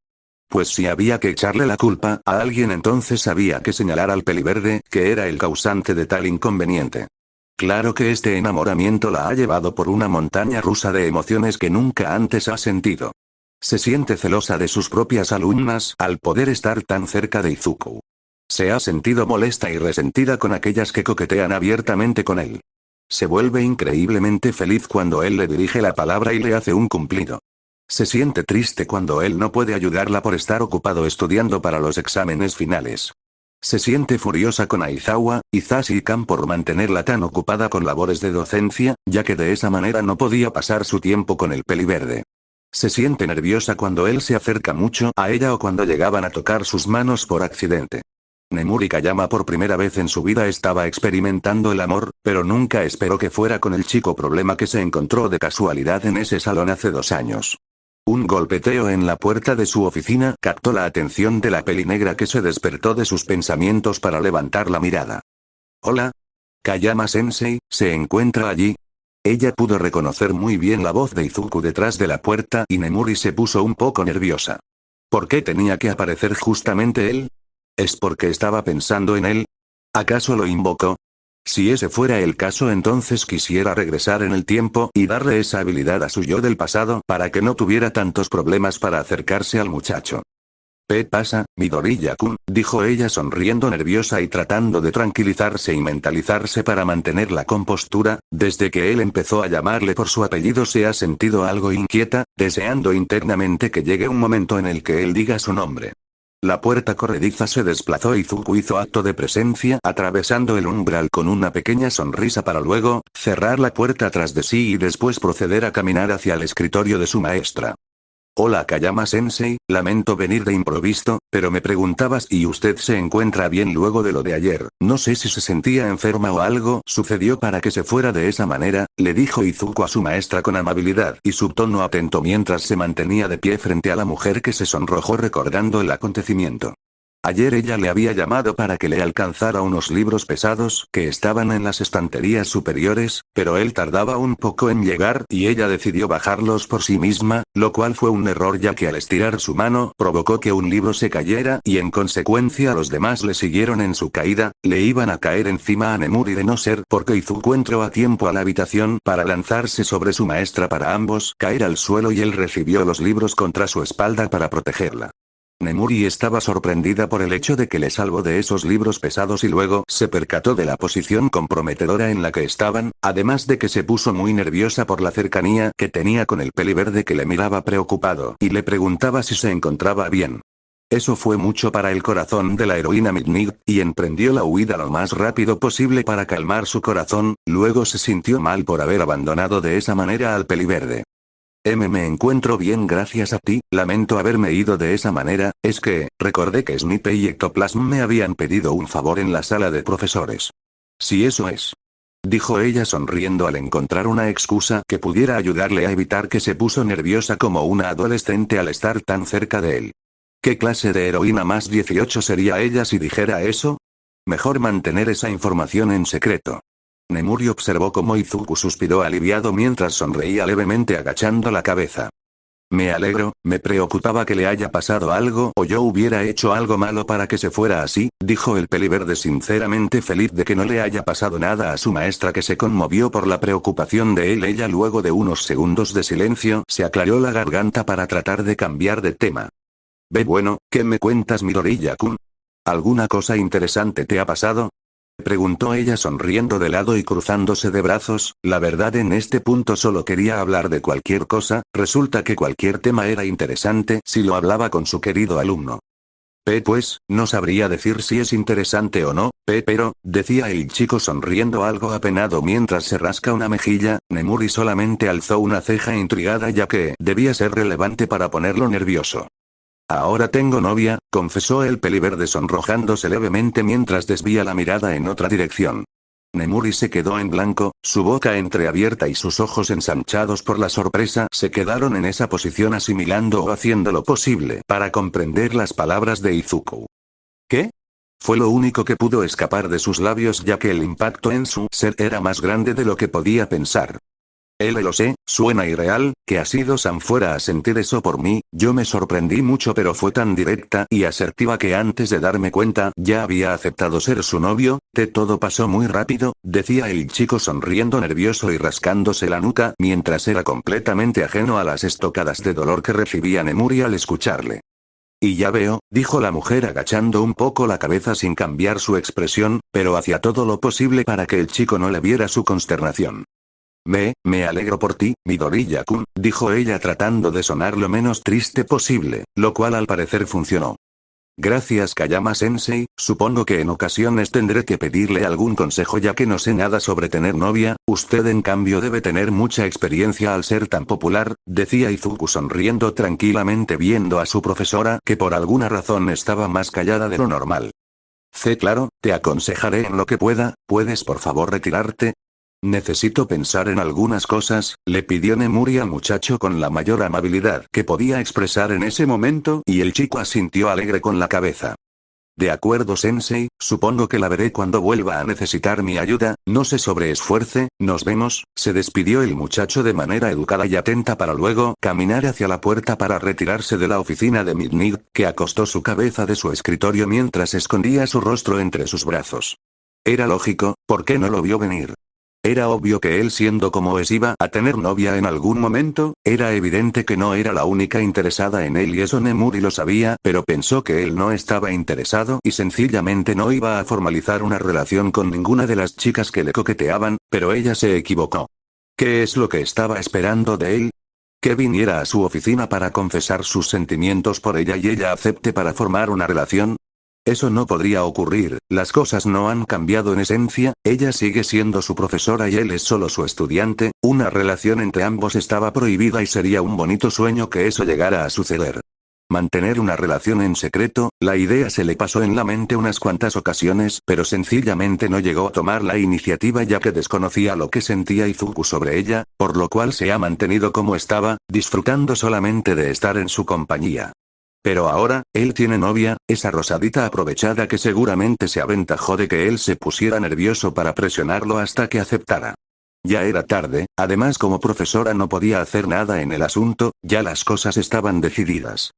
Pues si había que echarle la culpa a alguien, entonces había que señalar al peliverde, que era el causante de tal inconveniente. Claro que este enamoramiento la ha llevado por una montaña rusa de emociones que nunca antes ha sentido. Se siente celosa de sus propias alumnas al poder estar tan cerca de Izuku. Se ha sentido molesta y resentida con aquellas que coquetean abiertamente con él. Se vuelve increíblemente feliz cuando él le dirige la palabra y le hace un cumplido. Se siente triste cuando él no puede ayudarla por estar ocupado estudiando para los exámenes finales. Se siente furiosa con Aizawa, Hisashi y Kan por mantenerla tan ocupada con labores de docencia, ya que de esa manera no podía pasar su tiempo con el peliverde. Se siente nerviosa cuando él se acerca mucho a ella o cuando llegaban a tocar sus manos por accidente. Nemuri Kayama por primera vez en su vida estaba experimentando el amor, pero nunca esperó que fuera con el chico problema que se encontró de casualidad en ese salón hace 2 años. Un golpeteo en la puerta de su oficina captó la atención de la pelinegra, que se despertó de sus pensamientos para levantar la mirada. «Hola. Kayama-sensei, ¿se encuentra allí?» Ella pudo reconocer muy bien la voz de Izuku detrás de la puerta y Nemuri se puso un poco nerviosa. ¿Por qué tenía que aparecer justamente él? ¿Es porque estaba pensando en él? ¿Acaso lo invocó? Si ese fuera el caso, entonces quisiera regresar en el tiempo y darle esa habilidad a su yo del pasado para que no tuviera tantos problemas para acercarse al muchacho. «¿Qué pasa, Midoriya-kun?», dijo ella sonriendo nerviosa y tratando de tranquilizarse y mentalizarse para mantener la compostura. Desde que él empezó a llamarle por su apellido se ha sentido algo inquieta, deseando internamente que llegue un momento en el que él diga su nombre. La puerta corrediza se desplazó y Izuku hizo acto de presencia atravesando el umbral con una pequeña sonrisa para luego cerrar la puerta tras de sí y después proceder a caminar hacia el escritorio de su maestra. «Hola Kayama-sensei, lamento venir de improviso, pero me preguntabas y usted se encuentra bien luego de lo de ayer. No sé si se sentía enferma o algo sucedió para que se fuera de esa manera», le dijo Izuku a su maestra con amabilidad y su tono atento mientras se mantenía de pie frente a la mujer, que se sonrojó recordando el acontecimiento. Ayer ella le había llamado para que le alcanzara unos libros pesados que estaban en las estanterías superiores, pero él tardaba un poco en llegar y ella decidió bajarlos por sí misma, lo cual fue un error ya que al estirar su mano provocó que un libro se cayera y en consecuencia los demás le siguieron en su caída. Le iban a caer encima a Nemuri de no ser porque Izuku entró a tiempo a la habitación para lanzarse sobre su maestra para ambos caer al suelo y él recibió los libros contra su espalda para protegerla. Nemuri estaba sorprendida por el hecho de que le salvó de esos libros pesados y luego se percató de la posición comprometedora en la que estaban, además de que se puso muy nerviosa por la cercanía que tenía con el peliverde que le miraba preocupado y le preguntaba si se encontraba bien. Eso fue mucho para el corazón de la heroína Midnight, y emprendió la huida lo más rápido posible para calmar su corazón, luego se sintió mal por haber abandonado de esa manera al peliverde. Me encuentro bien gracias a ti, lamento haberme ido de esa manera, es que, recordé que Snipe y Ectoplasm me habían pedido un favor en la sala de profesores. Si eso es. Dijo ella sonriendo al encontrar una excusa que pudiera ayudarle a evitar que se puso nerviosa como una adolescente al estar tan cerca de él. ¿Qué clase de heroína más 18 sería ella si dijera eso? Mejor mantener esa información en secreto. Nemuri observó cómo Izuku suspiró aliviado mientras sonreía levemente agachando la cabeza. Me alegro, me preocupaba que le haya pasado algo o yo hubiera hecho algo malo para que se fuera así, dijo el peliverde sinceramente feliz de que no le haya pasado nada a su maestra que se conmovió por la preocupación de él. Ella luego de unos segundos de silencio se aclaró la garganta para tratar de cambiar de tema. Bueno, ¿qué me cuentas Midoriya-kun? ¿Alguna cosa interesante te ha pasado? Preguntó ella sonriendo de lado y cruzándose de brazos. La verdad en este punto solo quería hablar de cualquier cosa, resulta que cualquier tema era interesante si lo hablaba con su querido alumno. Pues, no sabría decir si es interesante o no, pero, decía el chico sonriendo algo apenado mientras se rasca una mejilla. Nemuri solamente alzó una ceja intrigada ya que debía ser relevante para ponerlo nervioso. Ahora tengo novia, confesó el peliverde sonrojándose levemente mientras desvía la mirada en otra dirección. Nemuri se quedó en blanco, su boca entreabierta y sus ojos ensanchados por la sorpresa se quedaron en esa posición asimilando o haciendo lo posible para comprender las palabras de Izuku. ¿Qué? Fue lo único que pudo escapar de sus labios ya que el impacto en su ser era más grande de lo que podía pensar. Lo sé, suena irreal, que Ashido-san fuera a sentir eso por mí, yo me sorprendí mucho pero fue tan directa y asertiva que antes de darme cuenta ya había aceptado ser su novio, todo pasó muy rápido, decía el chico sonriendo nervioso y rascándose la nuca mientras era completamente ajeno a las estocadas de dolor que recibía Nemuri al escucharle. Y ya veo, dijo la mujer agachando un poco la cabeza sin cambiar su expresión, pero hacía todo lo posible para que el chico no le viera su consternación. Me alegro por ti, Midoriya-kun, dijo ella tratando de sonar lo menos triste posible, lo cual al parecer funcionó. Gracias Kayama-sensei, supongo que en ocasiones tendré que pedirle algún consejo ya que no sé nada sobre tener novia, usted en cambio debe tener mucha experiencia al ser tan popular, decía Izuku sonriendo tranquilamente viendo a su profesora que por alguna razón estaba más callada de lo normal. Claro, te aconsejaré en lo que pueda, ¿puedes por favor retirarte? Necesito pensar en algunas cosas, le pidió Nemuri al muchacho con la mayor amabilidad que podía expresar en ese momento y el chico asintió alegre con la cabeza. De acuerdo sensei, supongo que la veré cuando vuelva a necesitar mi ayuda, no se sobreesfuerce, nos vemos, se despidió el muchacho de manera educada y atenta para luego caminar hacia la puerta para retirarse de la oficina de Midnight, que acostó su cabeza de su escritorio mientras escondía su rostro entre sus brazos. Era lógico, ¿por qué no lo vio venir? Era obvio que él siendo como es iba a tener novia en algún momento, era evidente que no era la única interesada en él y eso Nemuri lo sabía, pero pensó que él no estaba interesado y sencillamente no iba a formalizar una relación con ninguna de las chicas que le coqueteaban, pero ella se equivocó. ¿Qué es lo que estaba esperando de él? Que viniera a su oficina para confesar sus sentimientos por ella y ella acepte para formar una relación. Eso no podría ocurrir, las cosas no han cambiado en esencia, ella sigue siendo su profesora y él es solo su estudiante, una relación entre ambos estaba prohibida y sería un bonito sueño que eso llegara a suceder. Mantener una relación en secreto, la idea se le pasó en la mente unas cuantas ocasiones, pero sencillamente no llegó a tomar la iniciativa ya que desconocía lo que sentía Izuku sobre ella, por lo cual se ha mantenido como estaba, disfrutando solamente de estar en su compañía. Pero ahora, él tiene novia, esa rosadita aprovechada que seguramente se aventajó de que él se pusiera nervioso para presionarlo hasta que aceptara. Ya era tarde, además como profesora no podía hacer nada en el asunto, ya las cosas estaban decididas.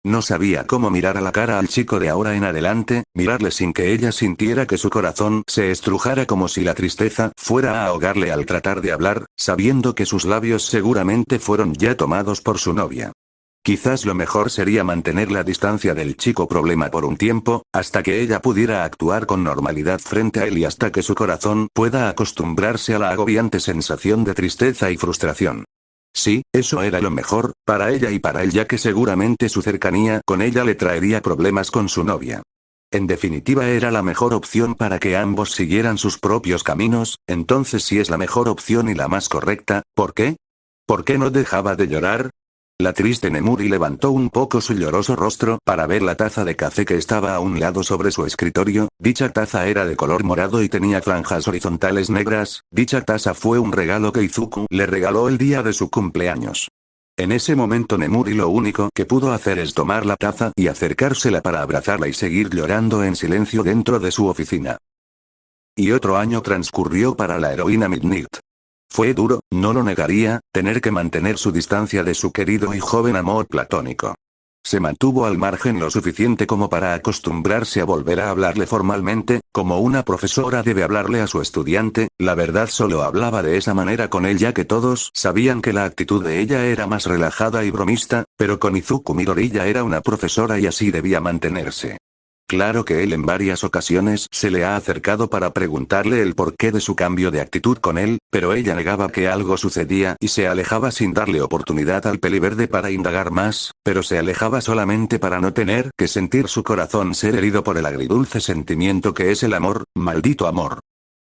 No sabía cómo mirar a la cara al chico de ahora en adelante, mirarle sin que ella sintiera que su corazón se estrujara como si la tristeza fuera a ahogarle al tratar de hablar, sabiendo que sus labios seguramente fueron ya tomados por su novia. Quizás lo mejor sería mantener la distancia del chico problema por un tiempo, hasta que ella pudiera actuar con normalidad frente a él y hasta que su corazón pueda acostumbrarse a la agobiante sensación de tristeza y frustración. Sí, eso era lo mejor, para ella y para él, ya que seguramente su cercanía con ella le traería problemas con su novia. En definitiva, era la mejor opción para que ambos siguieran sus propios caminos. Entonces, si es la mejor opción y la más correcta, ¿por qué? ¿Por qué no dejaba de llorar? La triste Nemuri levantó un poco su lloroso rostro para ver la taza de café que estaba a un lado sobre su escritorio. Dicha taza era de color morado y tenía franjas horizontales negras. Dicha taza fue un regalo que Izuku le regaló el día de su cumpleaños. En ese momento Nemuri lo único que pudo hacer es tomar la taza y acercársela para abrazarla y seguir llorando en silencio dentro de su oficina. Y otro año transcurrió para la heroína Midnight. Fue duro, no lo negaría, tener que mantener su distancia de su querido y joven amor platónico. Se mantuvo al margen lo suficiente como para acostumbrarse a volver a hablarle formalmente, como una profesora debe hablarle a su estudiante. La verdad, solo hablaba de esa manera con él, ya que todos sabían que la actitud de ella era más relajada y bromista, pero con Izuku Midori ya era una profesora y así debía mantenerse. Claro que él en varias ocasiones se le ha acercado para preguntarle el porqué de su cambio de actitud con él, pero ella negaba que algo sucedía y se alejaba sin darle oportunidad al peliverde para indagar más, pero se alejaba solamente para no tener que sentir su corazón ser herido por el agridulce sentimiento que es el amor, maldito amor.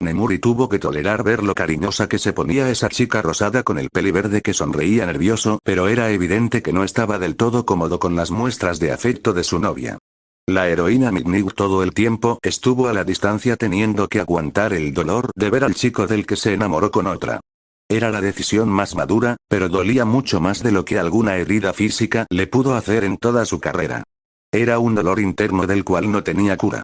Nemuri tuvo que tolerar ver lo cariñosa que se ponía esa chica rosada con el peliverde que sonreía nervioso, pero era evidente que no estaba del todo cómodo con las muestras de afecto de su novia. La heroína Midnight todo el tiempo estuvo a la distancia teniendo que aguantar el dolor de ver al chico del que se enamoró con otra. Era la decisión más madura, pero dolía mucho más de lo que alguna herida física le pudo hacer en toda su carrera. Era un dolor interno del cual no tenía cura.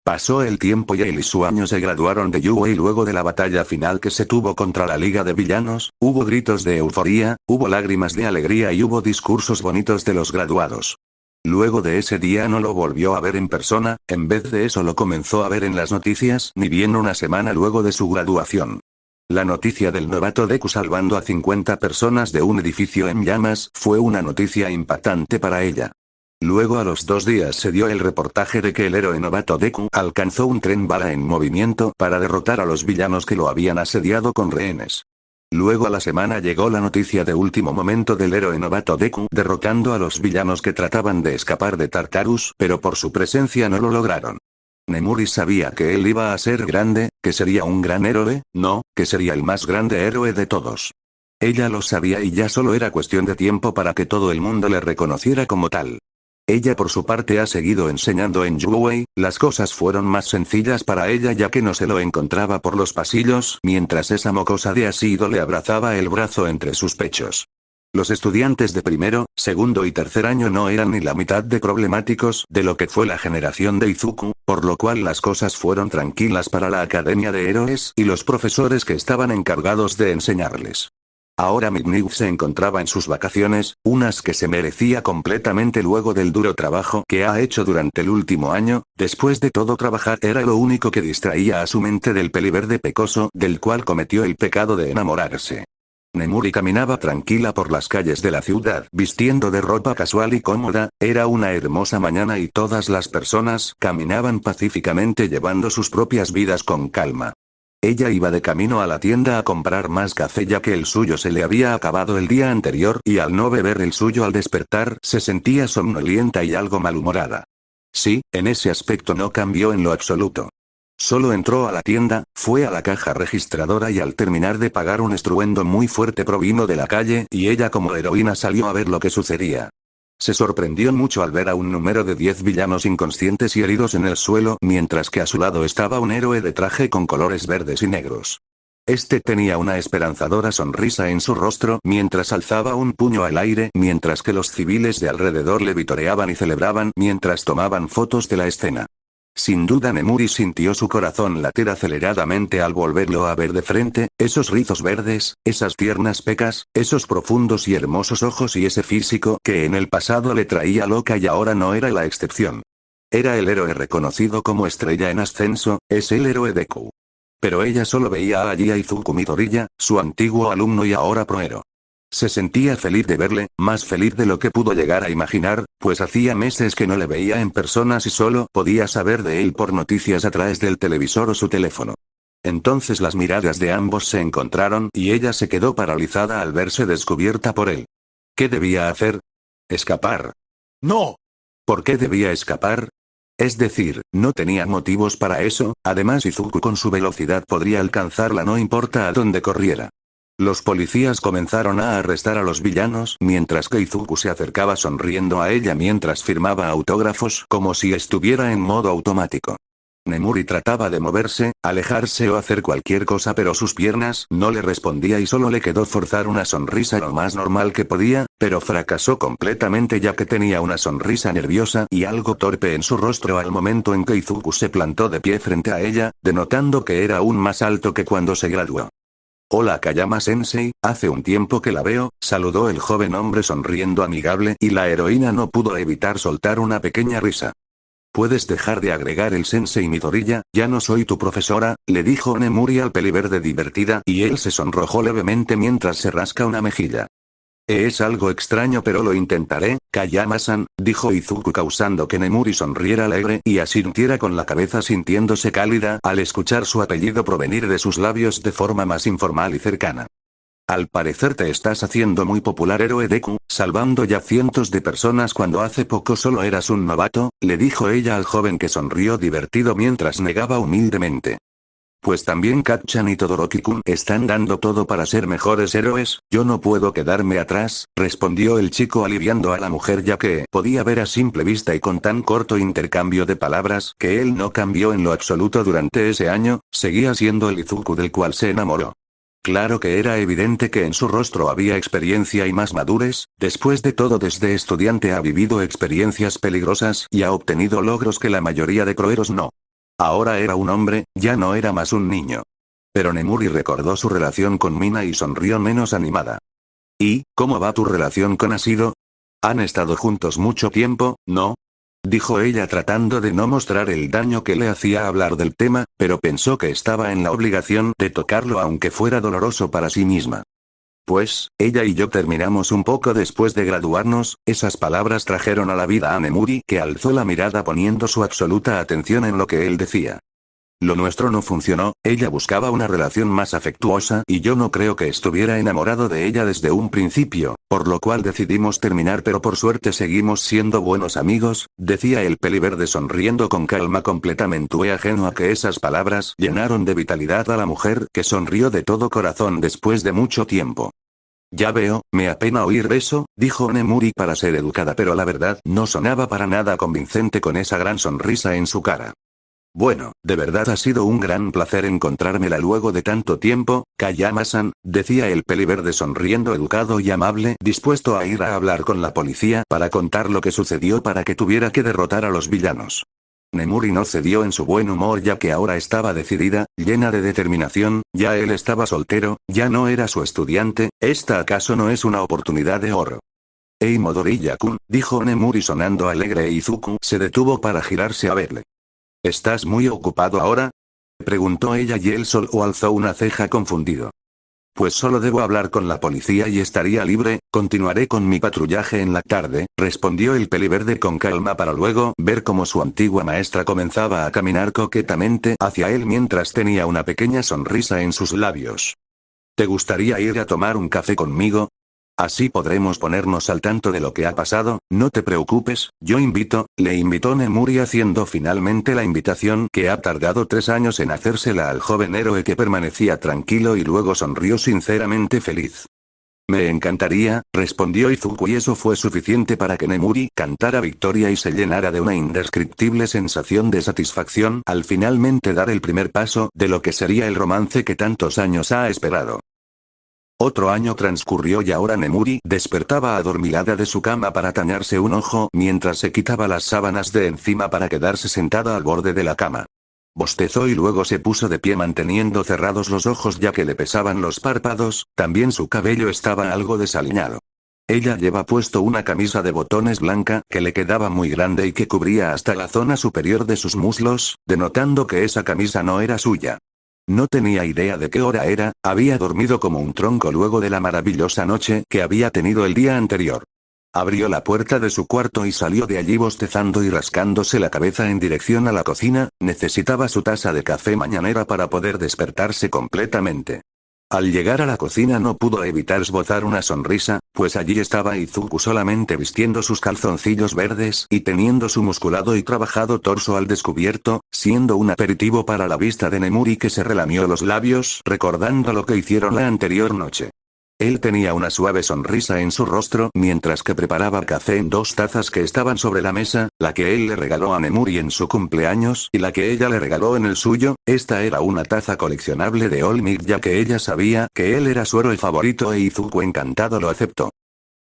Pasó el tiempo y él y su año se graduaron de Yuei luego de la batalla final que se tuvo contra la Liga de Villanos. Hubo gritos de euforía, hubo lágrimas de alegría y hubo discursos bonitos de los graduados. Luego de ese día no lo volvió a ver en persona, en vez de eso lo comenzó a ver en las noticias, ni bien una semana luego de su graduación. La noticia del novato Deku salvando a 50 personas de un edificio en llamas fue una noticia impactante para ella. Luego a los 2 días se dio el reportaje de que el héroe novato Deku alcanzó un tren bala en movimiento para derrotar a los villanos que lo habían asediado con rehenes. Luego a la semana llegó la noticia de último momento del héroe novato Deku derrotando a los villanos que trataban de escapar de Tartarus, pero por su presencia no lo lograron. Nemuri sabía que él iba a ser grande, que sería un gran héroe, no, que sería el más grande héroe de todos. Ella lo sabía y ya solo era cuestión de tiempo para que todo el mundo le reconociera como tal. Ella por su parte ha seguido enseñando en Yuei. Las cosas fueron más sencillas para ella ya que no se lo encontraba por los pasillos mientras esa mocosa de Asido le abrazaba el brazo entre sus pechos. Los estudiantes de primero, segundo y tercer año no eran ni la mitad de problemáticos de lo que fue la generación de Izuku, por lo cual las cosas fueron tranquilas para la Academia de Héroes y los profesores que estaban encargados de enseñarles. Ahora Midnight se encontraba en sus vacaciones, unas que se merecía completamente luego del duro trabajo que ha hecho durante el último año. Después de todo, trabajar era lo único que distraía a su mente del peliverde pecoso del cual cometió el pecado de enamorarse. Nemuri caminaba tranquila por las calles de la ciudad vistiendo de ropa casual y cómoda. Era una hermosa mañana y todas las personas caminaban pacíficamente llevando sus propias vidas con calma. Ella iba de camino a la tienda a comprar más café ya que el suyo se le había acabado el día anterior y al no beber el suyo al despertar se sentía somnolienta y algo malhumorada. Sí, en ese aspecto no cambió en lo absoluto. Solo entró a la tienda, fue a la caja registradora y al terminar de pagar un estruendo muy fuerte provino de la calle y ella como heroína salió a ver lo que sucedía. Se sorprendió mucho al ver a un número de 10 villanos inconscientes y heridos en el suelo, mientras que a su lado estaba un héroe de traje con colores verdes y negros. Este tenía una esperanzadora sonrisa en su rostro mientras alzaba un puño al aire, mientras que los civiles de alrededor le vitoreaban y celebraban mientras tomaban fotos de la escena. Sin duda Nemuri sintió su corazón latir aceleradamente al volverlo a ver de frente, esos rizos verdes, esas tiernas pecas, esos profundos y hermosos ojos y ese físico que en el pasado le traía loca y ahora no era la excepción. Era el héroe reconocido como estrella en ascenso, es el héroe Deku. Pero ella solo veía allí a Izuku Midoriya, su antiguo alumno y ahora prohero. Se sentía feliz de verle, más feliz de lo que pudo llegar a imaginar, pues hacía meses que no le veía en persona y solo podía saber de él por noticias a través del televisor o su teléfono. Entonces las miradas de ambos se encontraron y ella se quedó paralizada al verse descubierta por él. ¿Qué debía hacer? Escapar. No. ¿Por qué debía escapar? Es decir, no tenía motivos para eso, además Izuku con su velocidad podría alcanzarla no importa a dónde corriera. Los policías comenzaron a arrestar a los villanos mientras que Izuku se acercaba sonriendo a ella mientras firmaba autógrafos como si estuviera en modo automático. Nemuri trataba de moverse, alejarse o hacer cualquier cosa pero sus piernas no le respondía y solo le quedó forzar una sonrisa lo más normal que podía, pero fracasó completamente ya que tenía una sonrisa nerviosa y algo torpe en su rostro al momento en que Izuku se plantó de pie frente a ella, denotando que era aún más alto que cuando se graduó. Hola Kayama-sensei, hace un tiempo que la veo, saludó el joven hombre sonriendo amigable y la heroína no pudo evitar soltar una pequeña risa. ¿Puedes dejar de agregar el sensei Midoriya? Ya no soy tu profesora, le dijo Nemuri al peliverde divertida y él se sonrojó levemente mientras se rasca una mejilla. Es algo extraño pero lo intentaré, Kayama-san, dijo Izuku causando que Nemuri sonriera alegre y asintiera con la cabeza sintiéndose cálida al escuchar su apellido provenir de sus labios de forma más informal y cercana. Al parecer te estás haciendo muy popular héroe Deku, salvando ya cientos de personas cuando hace poco solo eras un novato, le dijo ella al joven que sonrió divertido mientras negaba humildemente. Pues también Kacchan y Todoroki-kun están dando todo para ser mejores héroes, yo no puedo quedarme atrás, respondió el chico aliviando a la mujer ya que podía ver a simple vista y con tan corto intercambio de palabras que él no cambió en lo absoluto durante ese año, seguía siendo el Izuku del cual se enamoró. Claro que era evidente que en su rostro había experiencia y más madurez, después de todo desde estudiante ha vivido experiencias peligrosas y ha obtenido logros que la mayoría de croeros no. Ahora era un hombre, ya no era más un niño. Pero Nemuri recordó su relación con Mina y sonrió menos animada. ¿Y, cómo va tu relación con Ashido? Han estado juntos mucho tiempo, ¿no? Dijo ella tratando de no mostrar el daño que le hacía hablar del tema, pero pensó que estaba en la obligación de tocarlo aunque fuera doloroso para sí misma. Pues, ella y yo terminamos un poco después de graduarnos, esas palabras trajeron a la vida a Nemuri que alzó la mirada poniendo su absoluta atención en lo que él decía. Lo nuestro no funcionó, ella buscaba una relación más afectuosa y yo no creo que estuviera enamorado de ella desde un principio, por lo cual decidimos terminar pero por suerte seguimos siendo buenos amigos, decía el peliverde sonriendo con calma completamente ajeno a que esas palabras llenaron de vitalidad a la mujer que sonrió de todo corazón después de mucho tiempo. Ya veo, me apena oír eso, dijo Nemuri para ser educada pero la verdad no sonaba para nada convincente con esa gran sonrisa en su cara. Bueno, de verdad ha sido un gran placer encontrármela luego de tanto tiempo, Kayama-san, decía el peliverde sonriendo educado y amable, dispuesto a ir a hablar con la policía para contar lo que sucedió para que tuviera que derrotar a los villanos. Nemuri no cedió en su buen humor ya que ahora estaba decidida, llena de determinación, ya él estaba soltero, ya no era su estudiante, ¿esta acaso no es una oportunidad de oro? Ei Midoriya-kun, dijo Nemuri sonando alegre e Izuku se detuvo para girarse a verle. ¿Estás muy ocupado ahora? Preguntó ella y él solo alzó una ceja confundido. Pues solo debo hablar con la policía y estaría libre, continuaré con mi patrullaje en la tarde, respondió el peliverde con calma para luego ver cómo su antigua maestra comenzaba a caminar coquetamente hacia él mientras tenía una pequeña sonrisa en sus labios. ¿Te gustaría ir a tomar un café conmigo? Así podremos ponernos al tanto de lo que ha pasado, no te preocupes, yo invito, le invitó Nemuri haciendo finalmente la invitación que ha tardado 3 años en hacérsela al joven héroe que permanecía tranquilo y luego sonrió sinceramente feliz. Me encantaría, respondió Izuku y eso fue suficiente para que Nemuri cantara victoria y se llenara de una indescriptible sensación de satisfacción al finalmente dar el primer paso de lo que sería el romance que tantos años ha esperado. Otro año transcurrió y ahora Nemuri despertaba adormilada de su cama para tañarse un ojo mientras se quitaba las sábanas de encima para quedarse sentada al borde de la cama. Bostezó y luego se puso de pie manteniendo cerrados los ojos ya que le pesaban los párpados, también su cabello estaba algo desaliñado. Ella lleva puesto una camisa de botones blanca que le quedaba muy grande y que cubría hasta la zona superior de sus muslos, denotando que esa camisa no era suya. No tenía idea de qué hora era, había dormido como un tronco luego de la maravillosa noche que había tenido el día anterior. Abrió la puerta de su cuarto y salió de allí bostezando y rascándose la cabeza en dirección a la cocina, necesitaba su taza de café mañanera para poder despertarse completamente. Al llegar a la cocina no pudo evitar esbozar una sonrisa, pues allí estaba Izuku solamente vistiendo sus calzoncillos verdes y teniendo su musculado y trabajado torso al descubierto, siendo un aperitivo para la vista de Nemuri que se relamió los labios recordando lo que hicieron la anterior noche. Él tenía una suave sonrisa en su rostro mientras que preparaba café en 2 tazas que estaban sobre la mesa, la que él le regaló a Nemuri en su cumpleaños y la que ella le regaló en el suyo. Esta era una taza coleccionable de All Might ya que ella sabía que él era su héroe favorito e Izuku encantado lo aceptó.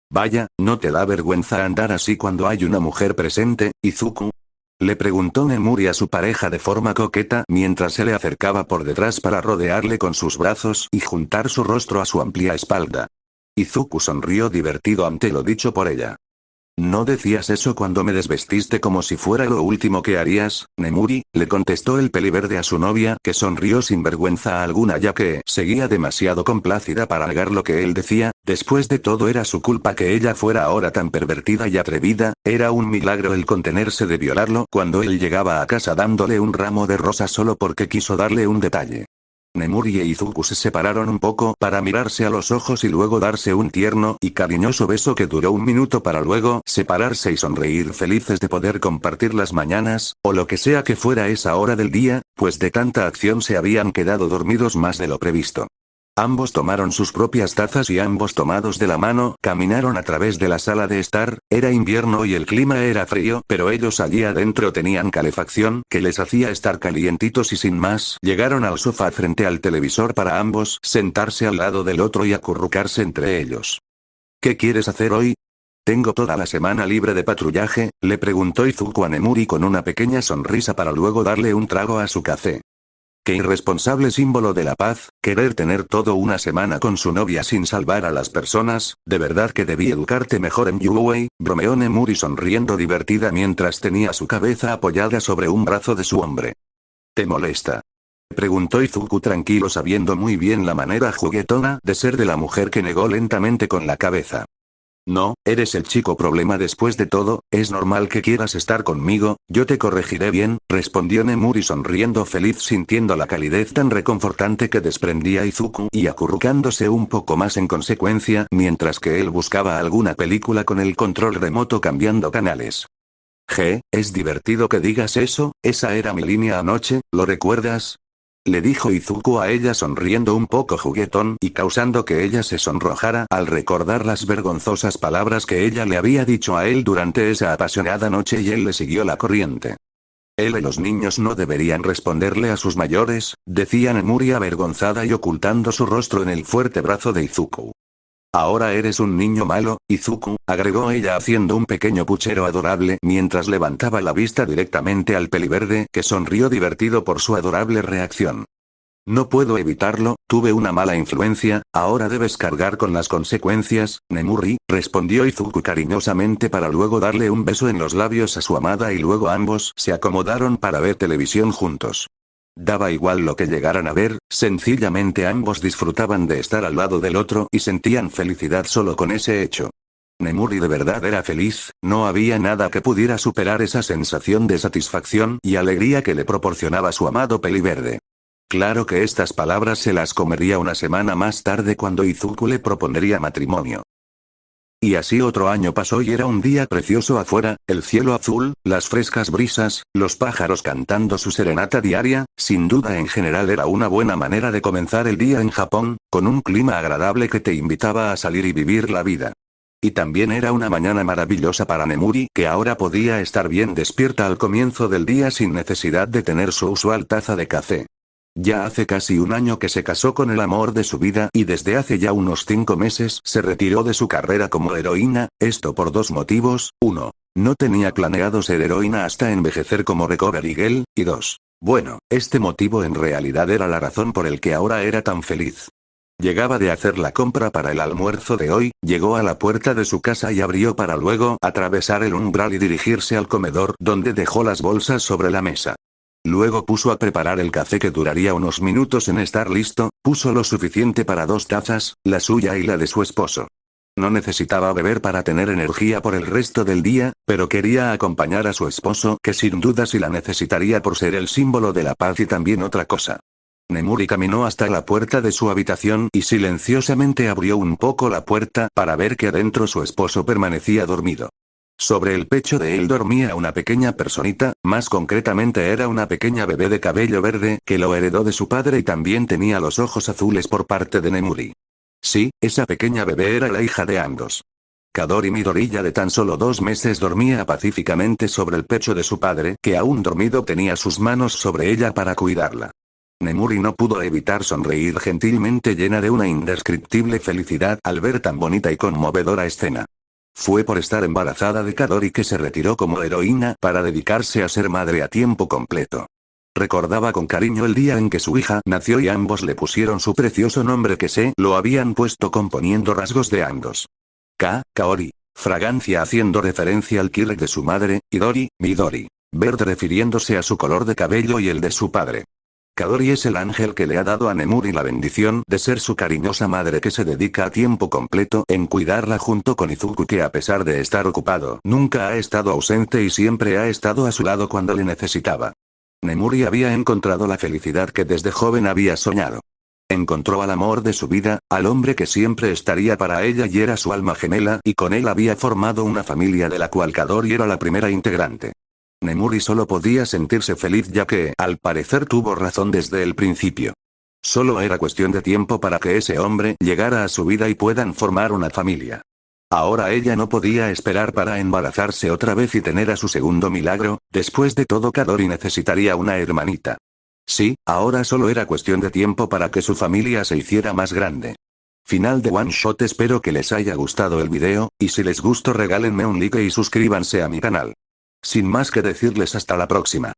Vaya, ¿no te da vergüenza andar así cuando hay una mujer presente, Izuku? Le preguntó Nemuri a su pareja de forma coqueta mientras se le acercaba por detrás para rodearle con sus brazos y juntar su rostro a su amplia espalda. Izuku sonrió divertido ante lo dicho por ella. «¿No decías eso cuando me desvestiste como si fuera lo último que harías, Nemuri?», le contestó el peliverde a su novia que sonrió sin vergüenza alguna ya que seguía demasiado complácida para negar lo que él decía. Después de todo era su culpa que ella fuera ahora tan pervertida y atrevida, era un milagro el contenerse de violarlo cuando él llegaba a casa dándole un ramo de rosas solo porque quiso darle un detalle. Nemuri e Izuku se separaron un poco para mirarse a los ojos y luego darse un tierno y cariñoso beso que duró 1 minuto para luego separarse y sonreír felices de poder compartir las mañanas, o lo que sea que fuera esa hora del día, pues de tanta acción se habían quedado dormidos más de lo previsto. Ambos tomaron sus propias tazas y ambos tomados de la mano, caminaron a través de la sala de estar. Era invierno y el clima era frío, pero ellos allí adentro tenían calefacción, que les hacía estar calientitos y sin más, llegaron al sofá frente al televisor para ambos sentarse al lado del otro y acurrucarse entre ellos. ¿Qué quieres hacer hoy? Tengo toda la semana libre de patrullaje, le preguntó Izuku a Nemuri con una pequeña sonrisa para luego darle un trago a su café. Qué irresponsable símbolo de la paz, querer tener todo una semana con su novia sin salvar a las personas. De verdad que debí educarte mejor en Yuwei, bromeó Nemuri sonriendo divertida mientras tenía su cabeza apoyada sobre un brazo de su hombre. ¿Te molesta?, preguntó Izuku tranquilo sabiendo muy bien la manera juguetona de ser de la mujer que negó lentamente con la cabeza. No, eres el chico problema después de todo, es normal que quieras estar conmigo, yo te corregiré bien, respondió Nemuri sonriendo feliz sintiendo la calidez tan reconfortante que desprendía Izuku y acurrucándose un poco más en consecuencia mientras que él buscaba alguna película con el control remoto cambiando canales. Es divertido que digas eso, esa era mi línea anoche, ¿lo recuerdas?, le dijo Izuku a ella sonriendo un poco juguetón y causando que ella se sonrojara al recordar las vergonzosas palabras que ella le había dicho a él durante esa apasionada noche y él le siguió la corriente. Él y los niños no deberían responderle a sus mayores, decía Nemuri avergonzada y ocultando su rostro en el fuerte brazo de Izuku. Ahora eres un niño malo, Izuku, agregó ella haciendo un pequeño puchero adorable mientras levantaba la vista directamente al peliverde que sonrió divertido por su adorable reacción. No puedo evitarlo, tuve una mala influencia, ahora debes cargar con las consecuencias, Nemuri, respondió Izuku cariñosamente para luego darle un beso en los labios a su amada y luego ambos se acomodaron para ver televisión juntos. Daba igual lo que llegaran a ver, sencillamente ambos disfrutaban de estar al lado del otro y sentían felicidad solo con ese hecho. Nemuri de verdad era feliz, no había nada que pudiera superar esa sensación de satisfacción y alegría que le proporcionaba su amado peliverde. Claro que estas palabras se las comería una semana más tarde cuando Izuku le propondría matrimonio. Y así otro año pasó y era un día precioso afuera, el cielo azul, las frescas brisas, los pájaros cantando su serenata diaria, sin duda en general era una buena manera de comenzar el día en Japón, con un clima agradable que te invitaba a salir y vivir la vida. Y también era una mañana maravillosa para Nemuri que ahora podía estar bien despierta al comienzo del día sin necesidad de tener su usual taza de café. Ya hace casi un año que se casó con el amor de su vida y desde hace ya unos 5 meses se retiró de su carrera como heroína, esto por 2 motivos, 1. No tenía planeado ser heroína hasta envejecer como Recovery Girl, y 2. Bueno, este motivo en realidad era la razón por el que ahora era tan feliz. Llegaba de hacer la compra para el almuerzo de hoy, llegó a la puerta de su casa y abrió para luego atravesar el umbral y dirigirse al comedor donde dejó las bolsas sobre la mesa. Luego puso a preparar el café que duraría unos minutos en estar listo, puso lo suficiente para 2 tazas, la suya y la de su esposo. No necesitaba beber para tener energía por el resto del día, pero quería acompañar a su esposo, que sin duda sí la necesitaría por ser el símbolo de la paz y también otra cosa. Nemuri caminó hasta la puerta de su habitación y silenciosamente abrió un poco la puerta para ver que adentro su esposo permanecía dormido. Sobre el pecho de él dormía una pequeña personita, más concretamente era una pequeña bebé de cabello verde que lo heredó de su padre y también tenía los ojos azules por parte de Nemuri. Sí, esa pequeña bebé era la hija de ambos. Kadori Midoriya de tan solo 2 meses dormía pacíficamente sobre el pecho de su padre, que aún dormido tenía sus manos sobre ella para cuidarla. Nemuri no pudo evitar sonreír gentilmente llena de una indescriptible felicidad al ver tan bonita y conmovedora escena. Fue por estar embarazada de Kadori que se retiró como heroína para dedicarse a ser madre a tiempo completo. Recordaba con cariño el día en que su hija nació y ambos le pusieron su precioso nombre que se lo habían puesto componiendo rasgos de ambos. Kaori, fragancia haciendo referencia al kirk de su madre, y Dori, Midori, verde refiriéndose a su color de cabello y el de su padre. Kadori es el ángel que le ha dado a Nemuri la bendición de ser su cariñosa madre que se dedica a tiempo completo en cuidarla junto con Izuku que a pesar de estar ocupado nunca ha estado ausente y siempre ha estado a su lado cuando le necesitaba. Nemuri había encontrado la felicidad que desde joven había soñado. Encontró al amor de su vida, al hombre que siempre estaría para ella y era su alma gemela y con él había formado una familia de la cual Kadori era la primera integrante. Nemuri solo podía sentirse feliz ya que, al parecer tuvo razón desde el principio. Solo era cuestión de tiempo para que ese hombre llegara a su vida y puedan formar una familia. Ahora ella no podía esperar para embarazarse otra vez y tener a su segundo milagro, después de todo Kadori necesitaría una hermanita. Sí, ahora solo era cuestión de tiempo para que su familia se hiciera más grande. Final de One Shot. Espero que les haya gustado el video, y si les gustó regálenme un like y suscríbanse a mi canal. Sin más que decirles hasta la próxima.